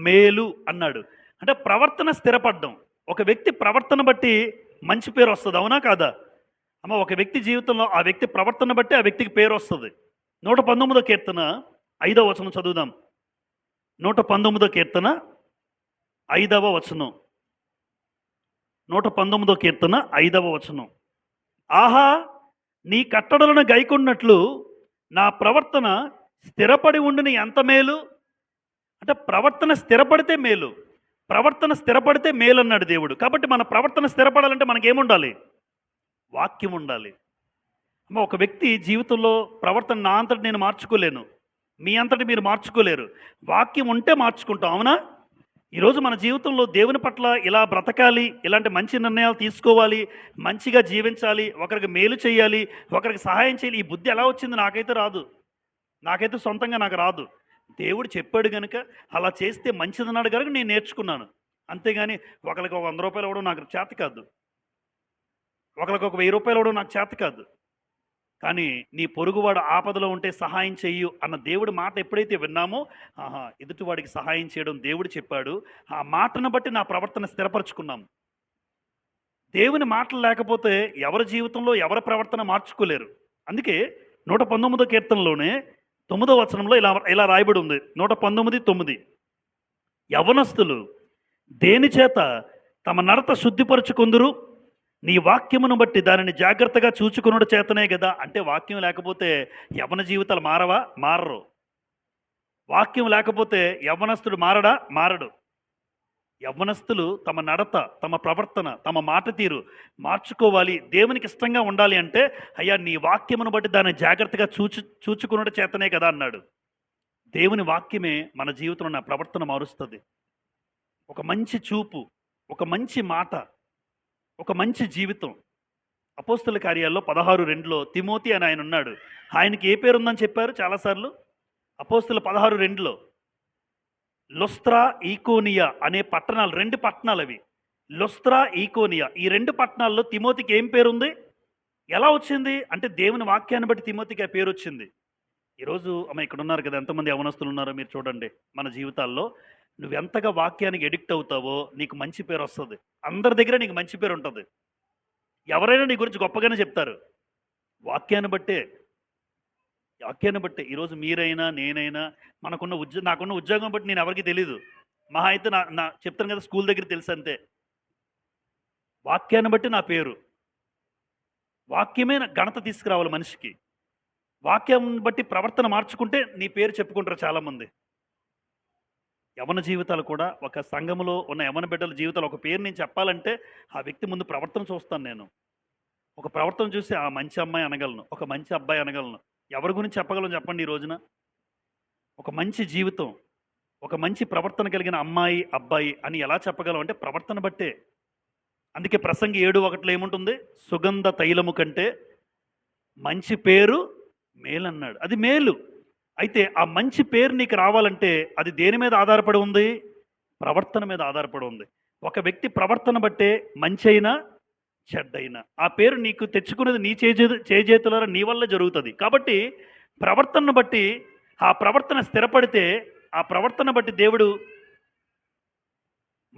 మేలు అన్నాడు. అంటే ప్రవర్తన స్థిరపడడం. ఒక వ్యక్తి ప్రవర్తన బట్టి మంచి పేరు వస్తుంది, అవునా కాదా అమ్మ? ఒక వ్యక్తి జీవితంలో ఆ వ్యక్తి ప్రవర్తన బట్టి ఆ వ్యక్తికి పేరు వస్తుంది. 119వ కీర్తన 5వ వచనం చదువుదాం. 119వ కీర్తన 5వ వచనం. 119వ కీర్తన 5వ వచనం. ఆహా, నీ కట్టడలను గైకొన్నట్లు నా ప్రవర్తన స్థిరపడి ఉండిన ఎంత మేలు. అంటే ప్రవర్తన స్థిరపడితే మేలు, ప్రవర్తన స్థిరపడితే మేలు అన్నాడు దేవుడు. కాబట్టి మన ప్రవర్తన స్థిరపడాలంటే మనకేముండాలి? వాక్యం ఉండాలి. అమ్మ, ఒక వ్యక్తి జీవితంలో ప్రవర్తన నా అంతటి నేను మార్చుకోలేను, మీ అంతటి మీరు మార్చుకోలేరు. వాక్యం ఉంటే మార్చుకుంటాం, అవునా? ఈరోజు మన జీవితంలో దేవుని పట్ల ఇలా బ్రతకాలి, ఇలాంటి మంచి నిర్ణయాలు తీసుకోవాలి, మంచిగా జీవించాలి, ఒకరికి మేలు చేయాలి, ఒకరికి సహాయం చేయాలి. ఈ బుద్ధి ఎలా వచ్చింది? నాకైతే రాదు. నాకైతే సొంతంగా నాకు రాదు. దేవుడు చెప్పాడు కనుక అలా చేస్తే మంచిదన్నాడు కనుక నేను నేర్చుకున్నాను. అంతేగాని ఒకరికి ఒక 100 రూపాయలు ఇవ్వడం నాకు చేత కాదు, ఒకరికి ఒక 1000 రూపాయలు ఇవ్వడం నాకు చేత కాదు. కానీ నీ పొరుగువాడు ఆపదలో ఉంటే సహాయం చెయ్యు అన్న దేవుడి మాట ఎప్పుడైతే విన్నామో, ఎదుటివాడికి సహాయం చేయడం దేవుడు చెప్పాడు. ఆ మాటను బట్టి నా ప్రవర్తన స్థిరపరచుకున్నాం. దేవుని మాటలు లేకపోతే ఎవరి జీవితంలో ఎవరి ప్రవర్తన మార్చుకోలేరు. అందుకే 119వ కీర్తనలోనే 9వ వచనంలో ఇలా రాయబడి ఉంది. 119:9. యవ్వనస్తులు దేని చేత తమ నడత శుద్ధిపరచుకుందురు? నీ వాక్యమును బట్టి దానిని జాగ్రత్తగా చూచుకునుడు చేతనే కదా. అంటే వాక్యం లేకపోతే యవ్వన జీవితాలు మారరు. వాక్యం లేకపోతే యవ్వనస్తుడు మారడు. యవ్వనస్తులు తమ నడత, తమ ప్రవర్తన, తమ మాట తీరు మార్చుకోవాలి, దేవునికి ఇష్టంగా ఉండాలి అంటే, అయ్యా నీ వాక్యమును బట్టి దాన్ని జాగ్రత్తగా చూచుకునుట చేతనే కదా అన్నాడు. దేవుని వాక్యమే మన జీవితంలో నా ప్రవర్తన మారుస్తుంది. ఒక మంచి చూపు, ఒక మంచి మాట, ఒక మంచి జీవితం. అపోస్తల కార్యాల్లో 16:2లో తిమోతి అని ఆయన ఉన్నాడు. ఆయనకి ఏ పేరు ఉందని చెప్పారు చాలాసార్లు? అపోస్తల 16:2లో లుస్త్రా, ఈకోనియా అనే పట్టణాలు, 2 పట్టణాలు అవి. లుస్త్రా, ఈకోనియా, ఈ 2 పట్టణాల్లో తిమోతికి ఏం పేరుంది? ఎలా వచ్చింది అంటే దేవుని వాక్యాన్ని బట్టి తిమోతికి ఆ పేరు వచ్చింది. ఈరోజు ఇక్కడ ఉన్నారు కదా, ఎంతమంది యవనస్తులు ఉన్నారో మీరు చూడండి. మన జీవితాల్లో నువ్వెంతగా వాక్యానికి ఎడిక్ట్ అవుతావో నీకు మంచి పేరు వస్తుంది. అందరి దగ్గర నీకు మంచి పేరు ఉంటుంది. ఎవరైనా నీ గురించి గొప్పగానే చెప్తారు, వాక్యాన్ని బట్టే. వాక్యాన్ని బట్టే ఈరోజు మీరైనా నేనైనా నాకున్న ఉద్యోగం బట్టి నేను ఎవరికి తెలీదు. మహా అయితే నా నా చెప్తాను కదా, స్కూల్ దగ్గర తెలుసు అంతే. వాక్యాన్ని బట్టి నా పేరు. వాక్యమే ఘనత తీసుకురావాలి మనిషికి. వాక్యం బట్టి ప్రవర్తన మార్చుకుంటే నీ పేరు చెప్పుకుంటారు చాలామంది. యవన జీవితాలు కూడా, ఒక సంఘములో ఉన్న యవన బిడ్డల జీవితాలు ఒక పేరు నేను చెప్పాలంటే ఆ వ్యక్తి ముందు ప్రవర్తన చూస్తాను నేను. ఒక ప్రవర్తన చూసి ఆ మంచి అమ్మాయి అనగలను, ఒక మంచి అబ్బాయి అనగలను. ఎవరి గురించి చెప్పగలను చెప్పండి ఈ రోజున? ఒక మంచి జీవితం, ఒక మంచి ప్రవర్తన కలిగిన అమ్మాయి అబ్బాయి అని ఎలా చెప్పగలం అంటే ప్రవర్తన బట్టే. అందుకే ప్రసంగి 7:1 ఏముంటుంది? సుగంధ తైలము కంటే మంచి పేరు మేలన్నాడు. అది మేలు. అయితే ఆ మంచి పేరు నీకు రావాలంటే అది దేని మీద ఆధారపడి ఉంది? ప్రవర్తన మీద ఆధారపడి ఉంది. ఒక వ్యక్తి ప్రవర్తన బట్టే మంచి అయినా చెడ్డైనా ఆ పేరు నీకు తెచ్చుకునేది నీ చేజేతులారా నీ వల్ల జరుగుతుంది. కాబట్టి ప్రవర్తనను బట్టి, ఆ ప్రవర్తన స్థిరపడితే ఆ ప్రవర్తన బట్టి దేవుడు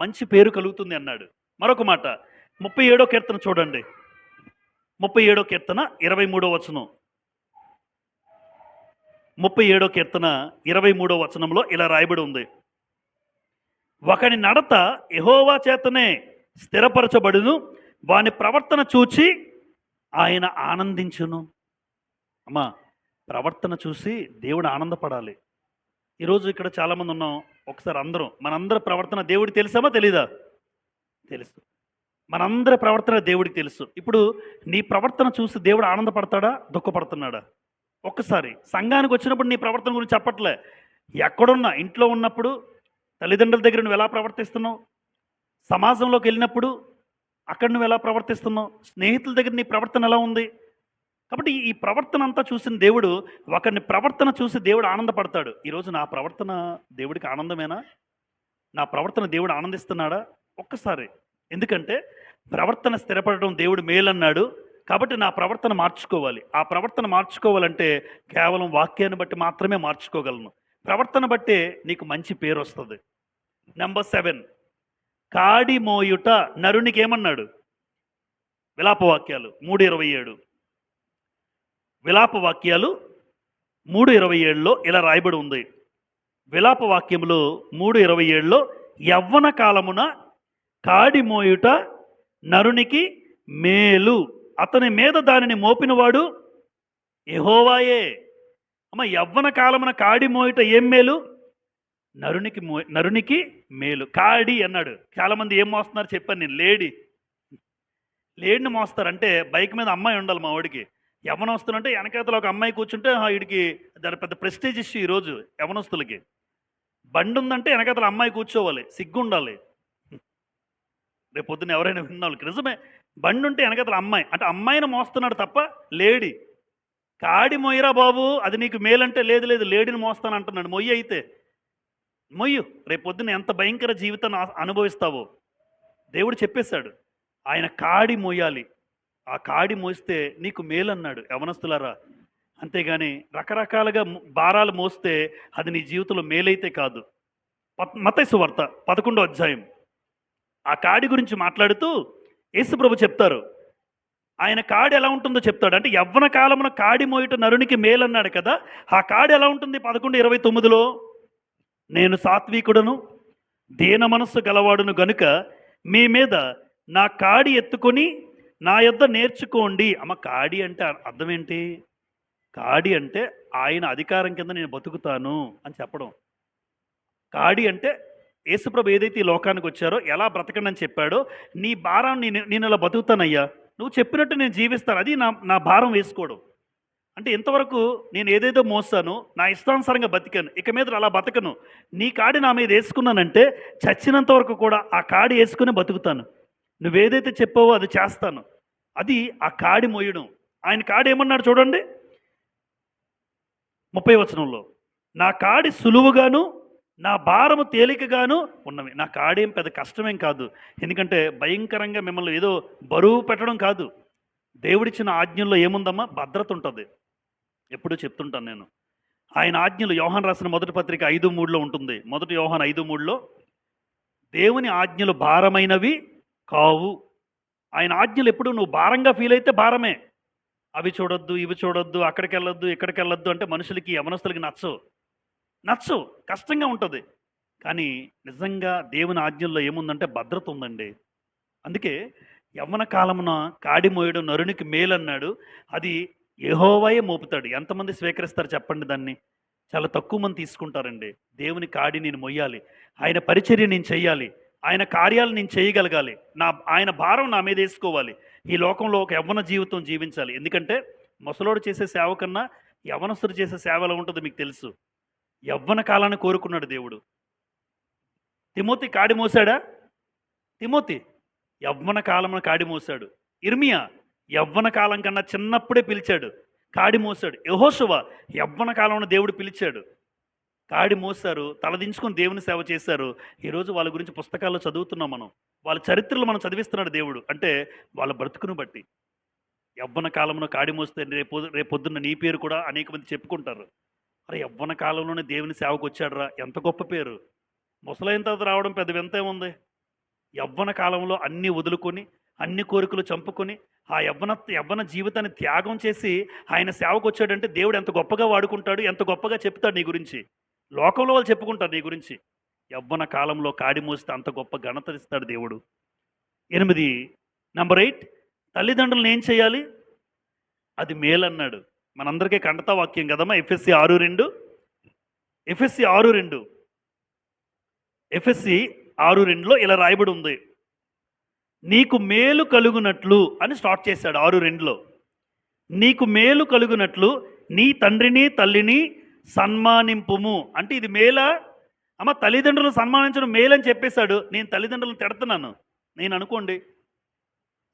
మంచి పేరు కలుగుతుంది అన్నాడు. మరొక మాట 37వ కీర్తన చూడండి. 37వ కీర్తన 23వ వచనం. 37వ కీర్తన 23వ వచనంలో ఇలా రాయబడి ఉంది. ఒకని నడత యెహోవా చేతనే స్థిరపరచబడును, వాని ప్రవర్తన చూచి ఆయన ఆనందించును. అమ్మా, ప్రవర్తన చూసి దేవుడు ఆనందపడాలి. ఈరోజు ఇక్కడ చాలామంది ఉన్నాం. ఒకసారి మనందరి ప్రవర్తన దేవుడికి తెలుసామా తెలీదా? తెలుసు. మనందరి ప్రవర్తన దేవుడికి తెలుసు. ఇప్పుడు నీ ప్రవర్తన చూసి దేవుడు ఆనందపడతాడా, దుఃఖపడుతున్నాడా? ఒక్కసారి సంఘానికి వచ్చినప్పుడు నీ ప్రవర్తన గురించి చెప్పట్లే. ఎక్కడున్నా, ఇంట్లో ఉన్నప్పుడు తల్లిదండ్రుల దగ్గర నువ్వు ఎలా ప్రవర్తిస్తున్నావు, సమాజంలోకి వెళ్ళినప్పుడు అక్కడ నువ్వు ఎలా ప్రవర్తిస్తున్నావు, స్నేహితుల దగ్గర నీ ప్రవర్తన ఎలా ఉంది. కాబట్టి ఈ ప్రవర్తన అంతా చూసిన దేవుడు, ఒకరిని ప్రవర్తన చూసి దేవుడు ఆనందపడతాడు. ఈరోజు నా ప్రవర్తన దేవుడికి ఆనందమేనా? నా ప్రవర్తన దేవుడు ఆనందిస్తున్నాడా? ఒక్కసారి. ఎందుకంటే ప్రవర్తన స్థిరపడడం దేవుడు మేలన్నాడు. కాబట్టి నా ప్రవర్తన మార్చుకోవాలి. ఆ ప్రవర్తన మార్చుకోవాలంటే కేవలం వాక్యాన్ని బట్టి మాత్రమే మార్చుకోగలను. ప్రవర్తన బట్టే నీకు మంచి పేరు వస్తుంది. నెంబర్ 7, కాడి మోయుట నరునికి ఏమన్నాడు? విలాపవాక్యాలు 3:27. విలాపవాక్యాలు 3:27లో ఇలా రాయబడి ఉంది. విలాపవాక్యములో 3:27లో యవ్వన కాలమున కాడి మోయుట నరునికి మేలు, అతని మీద దానిని మోపినవాడు యెహోవాయే. అమ్మ, యవ్వన కాలమున కాడి మోయుట ఏం మేలు? నరునికి మేలు. కాడి అన్నాడు. చాలామంది ఏం మోస్తున్నారు చెప్పాను నేను. లేడిని మోస్తారంటే బైక్ మీద అమ్మాయి ఉండాలి మా వాడికి. యవ్వనస్తులంటే వెనకాతలో ఒక అమ్మాయి కూర్చుంటే వీడికి దాని పెద్ద ప్రెస్టేజ్ ఇష్యూ. ఈరోజు యవ్వనస్తులకి బండి ఉందంటే వెనకాతల అమ్మాయి కూర్చోవాలి, సిగ్గు ఉండాలి. రేపు పొద్దున్న ఎవరైనా విన్న వాళ్ళకి నిజమే. బండి ఉంటే వెనకాతల అమ్మాయి, అంటే అమ్మాయిని మోస్తున్నాడు తప్ప లేడి. కాడి మొయ్యరా బాబు, అది నీకు మేలంటే లేదు లేడిని మోస్తాను అంటున్నాడు. మొయ్యి అయితే మొయ్యు, రేపు పొద్దున్న ఎంత భయంకర జీవితాన్ని అనుభవిస్తావో దేవుడు చెప్పేశాడు. ఆయన కాడి మోయాలి. ఆ కాడి మోస్తే నీకు మేలన్నాడు యవనస్తులారా. అంతేగాని రకరకాలుగా భారాలు మోస్తే అది నీ జీవితంలో మేలైతే కాదు. మత్తయి సువార్త 11వ అధ్యాయం ఆ కాడి గురించి మాట్లాడుతూ యేసుప్రభు చెప్తారు. ఆయన కాడి ఎలా ఉంటుందో చెప్తాడు. అంటే యవ్వన కాలమున కాడి మోయుట నరునికి మేలన్నాడు కదా, ఆ కాడి ఎలా ఉంటుంది? 11:29లో నేను సాత్వికుడను దీన మనస్సు గలవాడును గనుక మీ మీద నా కాడి ఎత్తుకొని నా యొద్ద నేర్చుకోండి. అమ్మ, కాడి అంటే అర్థం ఏంటి? కాడి అంటే ఆయన అధికారం కింద నేను బతుకుతాను అని చెప్పడం. కాడి అంటే యేసుప్రభు ఏదైతే ఈ లోకానికి వచ్చారో ఎలా బ్రతకండి అని చెప్పాడో, నీ భారాన్ని నేను ఇలా బతుకుతానయ్యా, నువ్వు చెప్పినట్టు నేను జీవిస్తాను, అది నా భారం వేసుకోవడం. అంటే ఇంతవరకు నేను ఏదేదో మోస్తాను, నా ఇష్టానుసారంగా బతికాను, ఇక మీద అలా బతకను. నీ కాడి నా మీద వేసుకున్నానంటే చచ్చినంత వరకు కూడా ఆ కాడి వేసుకుని బతుకుతాను. నువ్వేదైతే చెప్పావో అది చేస్తాను. అది ఆ కాడి మోయడం. ఆయన కాడి ఏమన్నాడు చూడండి 30వ వచనంలో, నా కాడి సులువుగాను నా భారము తేలికగాను ఉన్నవి. నా కాడేం పెద్ద కష్టమేం కాదు. ఎందుకంటే భయంకరంగా మిమ్మల్ని ఏదో బరువు పెట్టడం కాదు. దేవుడిచ్చిన ఆజ్ఞల్లో ఏముందమ్మా? భద్రత ఉంటుంది. ఎప్పుడూ చెప్తుంటాను నేను. ఆయన ఆజ్ఞలు యోహాను రాసిన మొదటి పత్రిక 5:3లో ఉంటుంది. మొదటి యోహాను 5:3లో దేవుని ఆజ్ఞలు భారమైనవి కావు. ఆయన ఆజ్ఞలు ఎప్పుడు నువ్వు భారంగా ఫీల్ అయితే భారమే. అవి చూడొద్దు, ఇవి చూడొద్దు, అక్కడికెళ్ళొద్దు, ఇక్కడికెళ్ళొద్దు అంటే మనుషులకి, యవనస్తులకి నచ్చవు. కష్టంగా ఉంటది. కానీ నిజంగా దేవుని ఆజ్ఞల్లో ఏముందంటే భద్రత ఉందండి. అందుకే యవ్వన కాలమున కాడి మోయడం నరునికి మేలన్నాడు. అది యెహోవాయే మోపుతాడు. ఎంతమంది స్వీకరిస్తారు చెప్పండి దాన్ని? చాలా తక్కువ మంది తీసుకుంటారండి. దేవుని కాడి నేను మొయ్యాలి. ఆయన పరిచర్య నేను చెయ్యాలి. ఆయన కార్యాలు నేను చేయగలగాలి. ఆయన భారం నా మీద ఏసుకోవాలి. ఈ లోకంలో ఒక యవ్వన జీవితం జీవించాలి. ఎందుకంటే ముసలోడు చేసే సేవ కన్నా యవ్వనస్తుడు చేసే సేవ ఎలా ఉంటుందో మీకు తెలుసు. యవ్వన కాలాన్ని కోరుకున్నాడు దేవుడు. తిమోతి కాడి మోసాడా? తిమోతి యవ్వన కాలమున కాడి మోసాడు. ఇర్మియా యవ్వన కాలం కన్నా చిన్నప్పుడే పిలిచాడు, కాడి మోసాడు. యెహోషువ యవ్వన కాలంలో దేవుడు పిలిచాడు, కాడి మోసారు, తలదించుకొని దేవుని సేవ చేశారు. ఈరోజు వాళ్ళ గురించి పుస్తకాల్లో చదువుతున్నాం మనం. వాళ్ళ చరిత్రలు మనం చదివిస్తున్నాడు దేవుడు. అంటే వాళ్ళ బ్రతుకును బట్టి. యవ్వన కాలంలో కాడి మోస్తే రేపొద్దున్న నీ పేరు కూడా అనేక మంది చెప్పుకుంటారు. అరే యవ్వన కాలంలోనే దేవుని సేవకు వచ్చాడురా, ఎంత గొప్ప పేరు. ముసలైన తర్వాత రావడం పెద్ద వింతేముంది. యవ్వన కాలంలో అన్నీ వదులుకొని, అన్ని కోరికలు చంపుకొని, ఆ యవ్వన జీవితాన్ని త్యాగం చేసి ఆయన సేవకు వచ్చాడంటే దేవుడు ఎంత గొప్పగా వాడుకుంటాడు, ఎంత గొప్పగా చెప్తాడు నీ గురించి. లోకంలో వాళ్ళు చెప్పుకుంటారు నీ గురించి. యవ్వన కాలంలో కాడి మోస్తే అంత గొప్ప ఘనత ఇస్తాడు దేవుడు. 8 నంబర్ 8 తల్లిదండ్రులను ఏం చేయాలి? అది మేలన్నాడు. మనందరికీ కంటతా వాక్యం కదమ్మా. ఎఫ్ఎస్సి 6:2 ఎఫ్ఎస్సి 6:2 ఎఫ్ఎస్సి 6:2లో ఇలా రాయబడి ఉంది. నీకు మేలు కలుగునట్లు అని స్టార్ట్ చేశాడు 6:2లో. నీకు మేలు కలుగునట్లు నీ తండ్రిని తల్లిని సన్మానింపుము. అంటే ఇది మేలా? అమ్మ తల్లిదండ్రులను సన్మానించడం మేలని చెప్పేశాడు. నేను తల్లిదండ్రులను తిడుతున్నాను నేను అనుకోండి.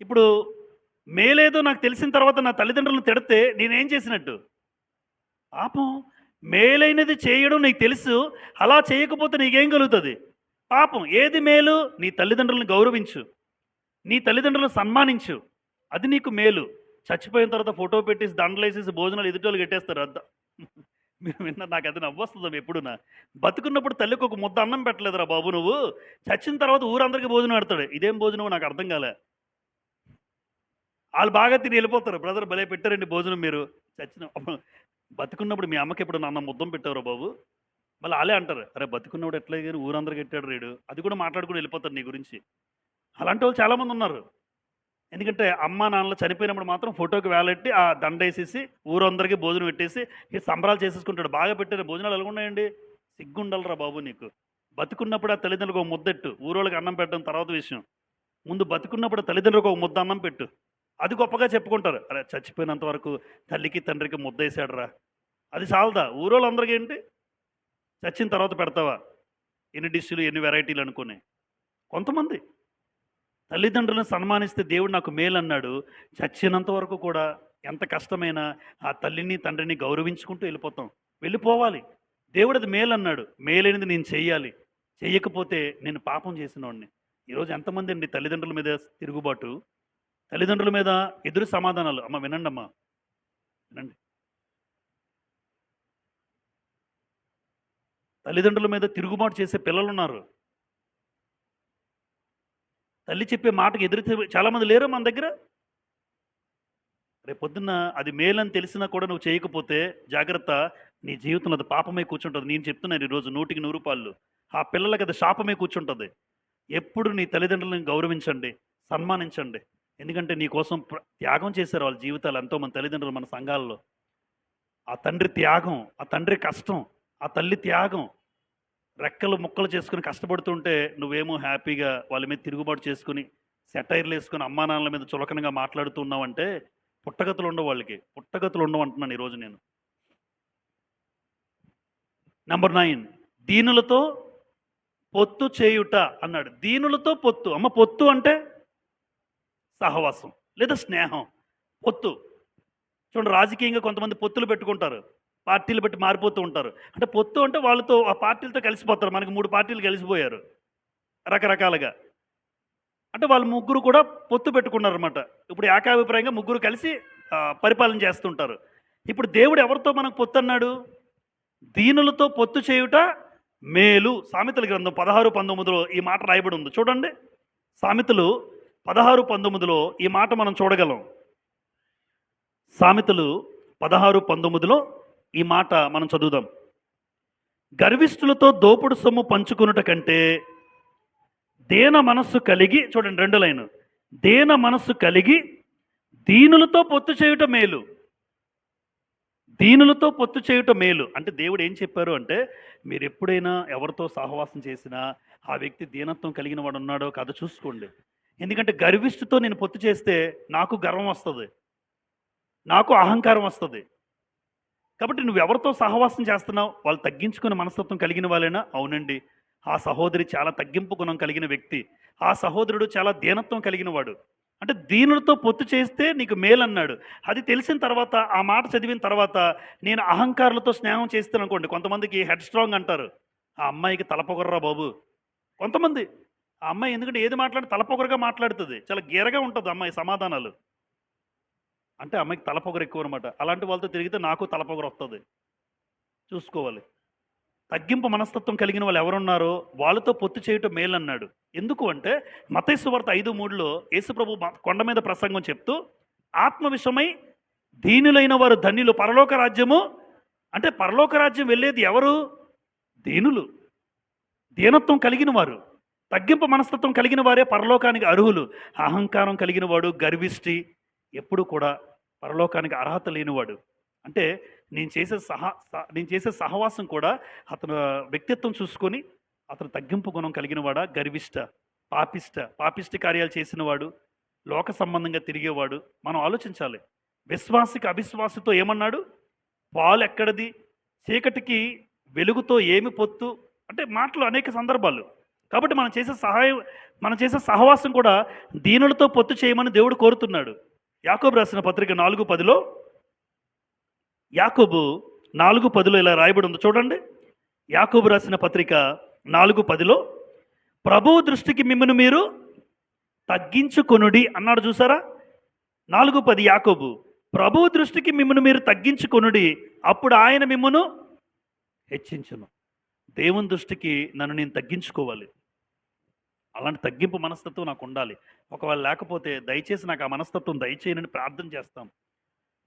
ఇప్పుడు మేలేదో నాకు తెలిసిన తర్వాత నా తల్లిదండ్రులను తిడితే నేనేం చేసినట్టు? పాపం. మేలైనది చేయడం నీకు తెలుసు, అలా చేయకపోతే నీకేం కలుగుతుంది? పాపం. ఏది మేలు? నీ తల్లిదండ్రులను గౌరవించు, నీ తల్లిదండ్రులను సన్మానించు, అది నీకు మేలు. చచ్చిపోయిన తర్వాత ఫోటో పెట్టేసి దండలేసేసి భోజనాలు ఎదుటోళ్ళు కట్టేస్తారు. మీరు విన్నా? నాకు అది నవ్వొస్తుంది ఎప్పుడునా. బతుకున్నప్పుడు తల్లికి ఒక ముద్ద అన్నం పెట్టలేదురా బాబు నువ్వు, చచ్చిన తర్వాత ఊరందరికీ భోజనం పెడతాడు. ఇదేం భోజనం నాకు అర్థం కాలే. వాళ్ళు బాగా తిని వెళ్ళిపోతారు. బ్రదర్ భలే పెట్టారండి భోజనం మీరు. బతుకున్నప్పుడు మీ అమ్మకి ఎప్పుడు నాన్న ముద్దం పెట్టారు బాబు, మళ్ళీ వాళ్ళే అంటారు అరే బతుకున్నప్పుడు ఎట్లా కానీ ఊరందరికి పెట్టాడు రేడు. అది కూడా మాట్లాడుకుని వెళ్ళిపోతారు నీ గురించి. అలాంటి వాళ్ళు చాలామంది ఉన్నారు. ఎందుకంటే అమ్మ నాన్నలు చనిపోయినప్పుడు మాత్రం ఫోటోకి వేలెట్టి ఆ దండ వేసేసి ఊరందరికీ భోజనం పెట్టేసి ఈ సంబరాలు చేసేసుకుంటాడు. బాగా పెట్టారు భోజనాలు ఎలాగున్నాయండి? సిగ్గుండాలరా బాబు నీకు. బతుకున్నప్పుడు ఆ తల్లిదండ్రులకు ఒక ముద్దెట్టు, ఊరోళ్ళకి అన్నం పెట్టడం తర్వాత విషయం. ముందు బతుకున్నప్పుడు తల్లిదండ్రులకు ఒక ముద్ద అన్నం పెట్టు, అది గొప్పగా చెప్పుకుంటారు. అరే చచ్చిపోయినంత వరకు తల్లికి తండ్రికి ముద్ద వేసాడురా, అది చాలదా? ఊరోళ్ళందరికీ ఏంటి? చచ్చిన తర్వాత పెడతావా ఎన్ని డిష్లు ఎన్ని వెరైటీలు అనుకుని. కొంతమంది తల్లిదండ్రులను సన్మానిస్తే దేవుడు నాకు మేలు అన్నాడు. చచ్చినంత వరకు కూడా ఎంత కష్టమైనా ఆ తల్లిని తండ్రిని గౌరవించుకుంటూ వెళ్ళిపోవాలి. దేవుడు అది మేలు అన్నాడు. మేలైనది నేను చెయ్యాలి, చెయ్యకపోతే నేను పాపం చేసినవాడిని. ఈరోజు ఎంతమంది అండి తల్లిదండ్రుల మీద తిరుగుబాటు, తల్లిదండ్రుల మీద ఎదురు సమాధానాలు. అమ్మ వినండి, అమ్మా వినండి. తల్లిదండ్రుల మీద తిరుగుబాటు చేసే పిల్లలు ఉన్నారు. తల్లి చెప్పే మాటకు ఎదురు చాలామంది లేరు మన దగ్గర. రేపొద్దున్న అది మేలని తెలిసినా కూడా నువ్వు చేయకపోతే జాగ్రత్త, నీ జీవితంలో అది పాపమే కూర్చుంటుంది. నేను చెప్తున్నాను ఈరోజు 100% ఆ పిల్లలకి అది శాపమే కూర్చుంటుంది. ఎప్పుడు నీ తల్లిదండ్రులను గౌరవించండి, సన్మానించండి. ఎందుకంటే నీ కోసం త్యాగం చేశారు వాళ్ళ జీవితాలు ఎంతోమంది తల్లిదండ్రులు మన సంఘాల్లో. ఆ తండ్రి త్యాగం, ఆ తండ్రి కష్టం, ఆ తల్లి త్యాగం, రెక్కలు ముక్కలు చేసుకుని కష్టపడుతుంటే నువ్వేమో హ్యాపీగా వాళ్ళ మీద తిరుగుబాటు చేసుకుని సెటైర్లు వేసుకుని అమ్మా నాన్నల మీద చులకనగా మాట్లాడుతూ ఉన్నావంటే పుట్టగతులు ఉండవు, వాళ్ళకి పుట్టగతులు ఉండవు అంటున్నాను ఈరోజు నేను. నంబర్ 9 దీనులతో పొత్తు చేయుట అన్నాడు. దీనులతో పొత్తు. అమ్మ పొత్తు అంటే సహవాసం లేదా స్నేహం. పొత్తు చూడండి, రాజకీయంగా కొంతమంది పొత్తులు పెట్టుకుంటారు, పార్టీలు బట్టి మారిపోతూ ఉంటారు. అంటే పొత్తు అంటే వాళ్ళతో ఆ పార్టీలతో కలిసిపోతారు. మనకి 3 పార్టీలు కలిసిపోయారు రకరకాలుగా. అంటే వాళ్ళు ముగ్గురు కూడా పొత్తు పెట్టుకున్నారు అనమాట. ఇప్పుడు ఏకాభిప్రాయంగా ముగ్గురు కలిసి పరిపాలన చేస్తుంటారు. ఇప్పుడు దేవుడు ఎవరితో మనకు పొత్తు అన్నాడు? దీనులతో పొత్తు చేయుట మేలు. సామెతల గ్రంథం 16:19లో ఈ మాట రాయబడి ఉంది చూడండి. సామెతలు 16:19లో ఈ మాట మనం చూడగలం. సామెతలు 16:19లో ఈ మాట మనం చదువుదాం. గర్విష్ఠులతో దోపుడు సొమ్ము పంచుకొనుట కంటే దేన మనస్సు కలిగి, చూడండి 2 లైను, దేన మనస్సు కలిగి దీనులతో పొత్తు చేయుట మేలు. దీనులతో పొత్తు చేయుట మేలు అంటే దేవుడు ఏం చెప్పారు అంటే, మీరు ఎప్పుడైనా ఎవరితో సహవాసం చేసినా ఆ వ్యక్తి దీనత్వం కలిగిన వాడు ఉన్నాడో కాదో చూసుకోండి. ఎందుకంటే గర్విష్ఠుతో నేను పొత్తు చేస్తే నాకు గర్వం వస్తుంది, నాకు అహంకారం వస్తుంది. కాబట్టి నువ్వు ఎవరితో సహవాసం చేస్తున్నావు, వాళ్ళు తగ్గించుకునే మనస్తత్వం కలిగిన వాళ్ళేనా? అవునండి, ఆ సహోదరి చాలా తగ్గింపు గుణం కలిగిన వ్యక్తి, ఆ సహోదరుడు చాలా దీనత్వం కలిగిన వాడు. అంటే దీనులతో పొత్తు చేస్తే నీకు మేలన్నాడు. అది తెలిసిన తర్వాత, ఆ మాట చదివిన తర్వాత, నేను అహంకారులతో స్నేహం చేస్తాను అనుకోండి, కొంతమందికి హెడ్ స్ట్రాంగ్ అంటారు. ఆ అమ్మాయికి తలపొగర్రా బాబు. కొంతమంది ఆ అమ్మాయి ఎందుకంటే ఏది మాట్లాడి తలపొగరుగా మాట్లాడుతుంది, చాలా గీరగా ఉంటుంది అమ్మాయి సమాధానాలు. అంటే అమ్మాయికి తలపొగరు ఎక్కువ అనమాట. అలాంటి వాళ్ళతో తిరిగితే నాకు తలపొగరు వస్తుంది, చూసుకోవాలి. తగ్గింపు మనస్తత్వం కలిగిన వాళ్ళు ఎవరున్నారో వాళ్ళతో పొత్తు చేయటం మేలన్నాడు. ఎందుకు అంటే మత్తయి సువార్త 5:3లో యేసుప్రభు కొండ మీద ప్రసంగం చెప్తూ, ఆత్మ విషయమై దీనులైన వారు ధన్యులు, పరలోక రాజ్యము అంటే పరలోక రాజ్యం వెళ్ళేది ఎవరు? దీనులు, దీనత్వం కలిగిన వారు, తగ్గింపు మనస్తత్వం కలిగిన వారే పరలోకానికి అర్హులు. అహంకారం కలిగిన వాడు, గర్విష్టి, ఎప్పుడు కూడా పరలోకానికి అర్హత లేనివాడు. అంటే నేను చేసే సహవాసం కూడా అతను వ్యక్తిత్వం చూసుకొని అతను తగ్గింపు గుణం కలిగిన వాడా, గర్విష్ట, పాపిష్టి కార్యాలు చేసినవాడు, లోక సంబంధంగా తిరిగేవాడు. మనం ఆలోచించాలి. విశ్వాసికి అవిశ్వాసితో ఏమన్నాడు? పాలు ఎక్కడిది, చీకటికి వెలుగుతో ఏమి పొత్తు, అంటే మాటలు అనేక సందర్భాలు. కాబట్టి మనం చేసే సహవాసం కూడా దీనులతో పొత్తు చేయమని దేవుడు కోరుతున్నాడు. యాకోబు రాసిన పత్రిక 4:10లో, యాకోబు 4:10లో ఇలా రాయబడి ఉంది చూడండి. యాకోబు రాసిన పత్రిక 4:10లో, ప్రభువు దృష్టికి మిమ్మల్ని మీరు తగ్గించుకొనుడి అన్నాడు చూసారా. 4:10 యాకోబు, ప్రభువు దృష్టికి మిమ్మల్ని మీరు తగ్గించుకొనుడి, అప్పుడు ఆయన మిమ్మను హెచ్చించును. దేవుని దృష్టికి నన్ను నేను తగ్గించుకోవాలి. అలాంటి తగ్గింపు మనస్తత్వం నాకు ఉండాలి. ఒకవేళ లేకపోతే దయచేసి నాకు ఆ మనస్తత్వం దయచేయనని ప్రార్థన చేస్తాం.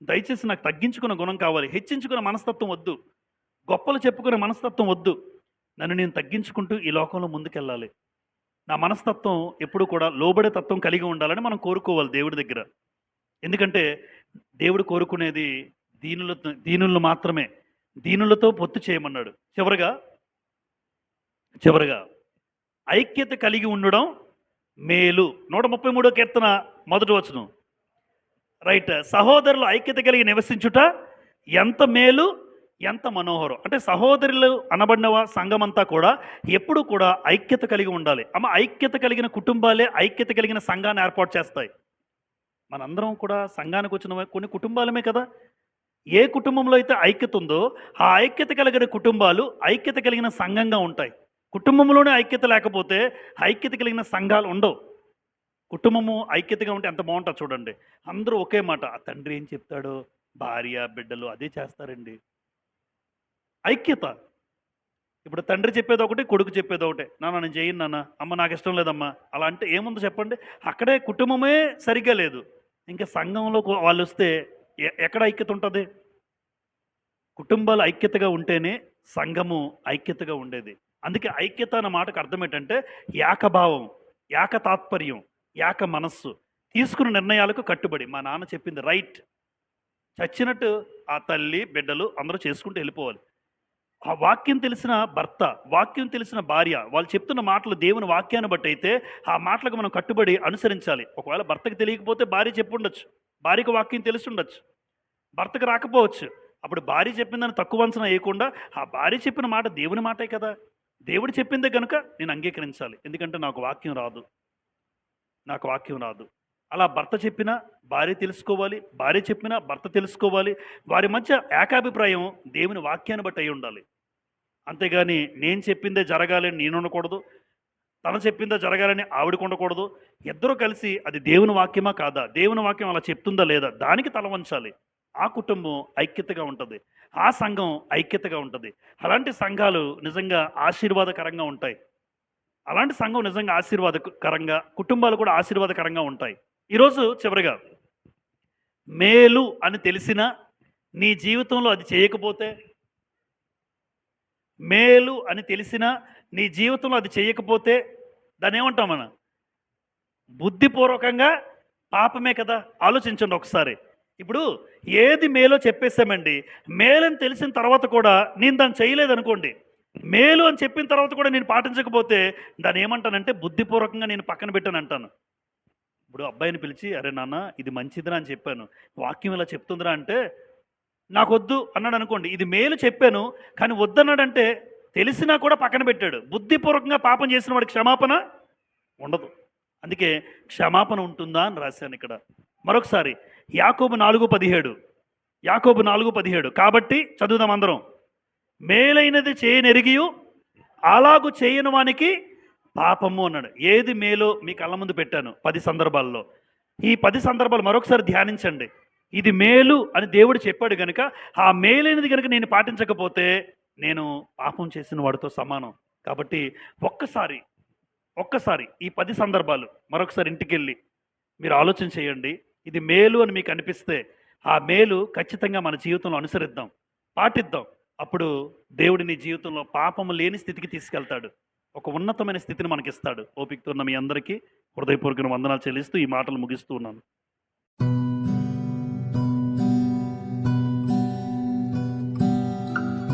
దయచేసి నాకు తగ్గించుకున్న గుణం కావాలి, హెచ్చించుకున్న మనస్తత్వం వద్దు, గొప్పలు చెప్పుకునే మనస్తత్వం వద్దు. నన్ను నేను తగ్గించుకుంటూ ఈ లోకంలో ముందుకెళ్ళాలి. నా మనస్తత్వం ఎప్పుడు కూడా లోబడే తత్వం కలిగి ఉండాలని మనం కోరుకోవాలి దేవుడి దగ్గర. ఎందుకంటే దేవుడు కోరుకునేది దీనులను మాత్రమే. దీనులతో పొత్తు చేయమన్నాడు. చివరగా ఐక్యత కలిగి ఉండడం మేలు. 133వ కీర్తన 1వ వచనం, రైట్. సహోదరులు ఐక్యత కలిగి నివసించుట ఎంత మేలు, ఎంత మనోహరం. అంటే సహోదరులు అనబడిన సంఘమంతా కూడా ఎప్పుడు కూడా ఐక్యత కలిగి ఉండాలి. ఐక్యత కలిగిన కుటుంబాలే ఐక్యత కలిగిన సంఘాన్ని ఏర్పాటు చేస్తాయి. మనందరం కూడా సంఘానికి వచ్చిన కొన్ని కుటుంబాలమే కదా. ఏ కుటుంబంలో అయితే ఐక్యత ఉందో ఆ ఐక్యత కలిగిన కుటుంబాలు ఐక్యత కలిగిన సంఘంగా ఉంటాయి. కుటుంబంలోనే ఐక్యత లేకపోతే ఐక్యత కలిగిన సంఘాలు ఉండవు. కుటుంబము ఐక్యతగా ఉంటే ఎంత బాగుంటుంది చూడండి. అందరూ ఒకే మాట, ఆ తండ్రి ఏం చెప్తాడో భార్య బిడ్డలు అదే చేస్తారండి. ఐక్యత. ఇప్పుడు తండ్రి చెప్పేది ఒకటి, కొడుకు చెప్పేది ఒకటే. నాన్న నేను చేయను, నాన్న, అమ్మ నాకు ఇష్టం లేదమ్మా, అలా అంటే ఏముందో చెప్పండి. అక్కడే కుటుంబమే సరిగ్గా లేదు, ఇంకా సంఘంలో వాళ్ళు వస్తే ఎక్కడ ఐక్యత ఉంటుంది? కుటుంబాలు ఐక్యతగా ఉంటేనే సంఘము ఐక్యతగా ఉండేది. అందుకే ఐక్యత అన్న మాటకు అర్థం ఏంటంటే ఏకభావం, ఏక తాత్పర్యం, ఏక మనస్సు, తీసుకున్న నిర్ణయాలకు కట్టుబడి. మా నాన్న చెప్పింది రైట్, చచ్చినట్టు ఆ తల్లి బిడ్డలు అందరూ చేసుకుంటూ వెళ్ళిపోవాలి. ఆ వాక్యం తెలిసిన భర్త, వాక్యం తెలిసిన భార్య, వాళ్ళు చెప్తున్న మాటలు దేవుని వాక్యాన్ని బట్టి అయితే ఆ మాటలకు మనం కట్టుబడి అనుసరించాలి. ఒకవేళ భర్తకు తెలియకపోతే భార్య చెప్పుండొచ్చు, భార్యకు వాక్యం తెలిసి ఉండొచ్చు, భర్తకు రాకపోవచ్చు. అప్పుడు భార్య చెప్పిందని తక్కువ అంచనా వేయకుండా ఆ భార్య చెప్పిన మాట దేవుని మాటే కదా, దేవుడు చెప్పిందే కనుక నేను అంగీకరించాలి. ఎందుకంటే నాకు వాక్యం రాదు. అలా భర్త చెప్పినా భార్య తెలుసుకోవాలి, భార్య చెప్పినా భర్త తెలుసుకోవాలి. వారి మధ్య ఏకాభిప్రాయం దేవుని వాక్యాన్ని బట్టి అయి ఉండాలి. అంతేగాని నేను చెప్పిందే జరగాలని నేను ఉండకూడదు, తను చెప్పిందే జరగాలని ఆవిడకు ఉండకూడదు. ఇద్దరూ కలిసి అది దేవుని వాక్యమా కాదా, దేవుని వాక్యం అలా చెప్తుందా లేదా, దానికి తల వంచాలి. ఆ కుటుంబం ఐక్యతగా ఉంటుంది, ఆ సంఘం ఐక్యతగా ఉంటుంది. అలాంటి సంఘాలు నిజంగా ఆశీర్వాదకరంగా ఉంటాయి. అలాంటి సంఘం నిజంగా ఆశీర్వాదకరంగా, కుటుంబాలు కూడా ఆశీర్వాదకరంగా ఉంటాయి. ఈరోజు చివరిగా మేలు అని తెలిసినా నీ జీవితంలో అది చేయకపోతే, మేలు అని తెలిసినా నీ జీవితంలో అది చేయకపోతే దాన్నేమంటాం మనం? బుద్ధిపూర్వకంగా పాపమే కదా! ఆలోచించండి ఒకసారి. ఇప్పుడు ఏది మేలో చెప్పేసామండి. మేలని తెలిసిన తర్వాత కూడా నేను దాన్ని చేయలేదనుకోండి. మేలు అని చెప్పిన తర్వాత కూడా నేను పాటించకపోతే దాన్నేమంటానంటే బుద్ధిపూర్వకంగా నేను పక్కన పెట్టానంటాను. ఇప్పుడు అబ్బాయిని పిలిచి, "అరే నాన్న ఇది మంచిదిరా" అని చెప్పాను. వాక్యం ఇలా చెప్తుందిరా అంటే, "నాకొద్దు" అన్నాడనుకోండి. ఇది మేలు చెప్పాను, కానీ వద్దన్నాడంటే తెలిసినా కూడా పక్కన పెట్టాడు. బుద్ధిపూర్వకంగా పాపం చేసిన వాడికి క్షమాపణ ఉండదు. అందుకే క్షమాపణ ఉంటుందా అని రాశానిక్కడ. మరొకసారి యాకోబు 4:17 యాకోబు 4:17 కాబట్టి చదువుదాం అందరం. మేలైనది చేయనెరిగియు అలాగు చేయని వానికి పాపము అన్నాడు. ఏది మేలో మీ కళ్ళ ముందు పెట్టాను 10 సందర్భాల్లో. ఈ 10 సందర్భాలు మరొకసారి ధ్యానించండి. ఇది మేలు అని దేవుడు చెప్పాడు గనుక, ఆ మేలైనది గనుక నేను పాటించకపోతే నేను పాపం చేసిన వాడితో సమానం. కాబట్టి ఒక్కసారి ఒక్కసారి ఈ 10 సందర్భాలు మరొకసారి ఇంటికెళ్ళి మీరు ఆలోచన చేయండి. ఇది మేలు అని మీకు అనిపిస్తే, ఆ మేలు ఖచ్చితంగా మన జీవితంలో అనుసరిద్దాం, పాటిద్దాం. అప్పుడు దేవుడు నీ జీవితంలో పాపము లేని స్థితికి తీసుకెళ్తాడు. ఒక ఉన్నతమైన స్థితిని మనకిస్తాడు. ఓపికతో ఉన్న మీ అందరికీ హృదయపూర్వక వందనాలు చెల్లిస్తూ ఈ మాటలు ముగిస్తూ ఉన్నాను.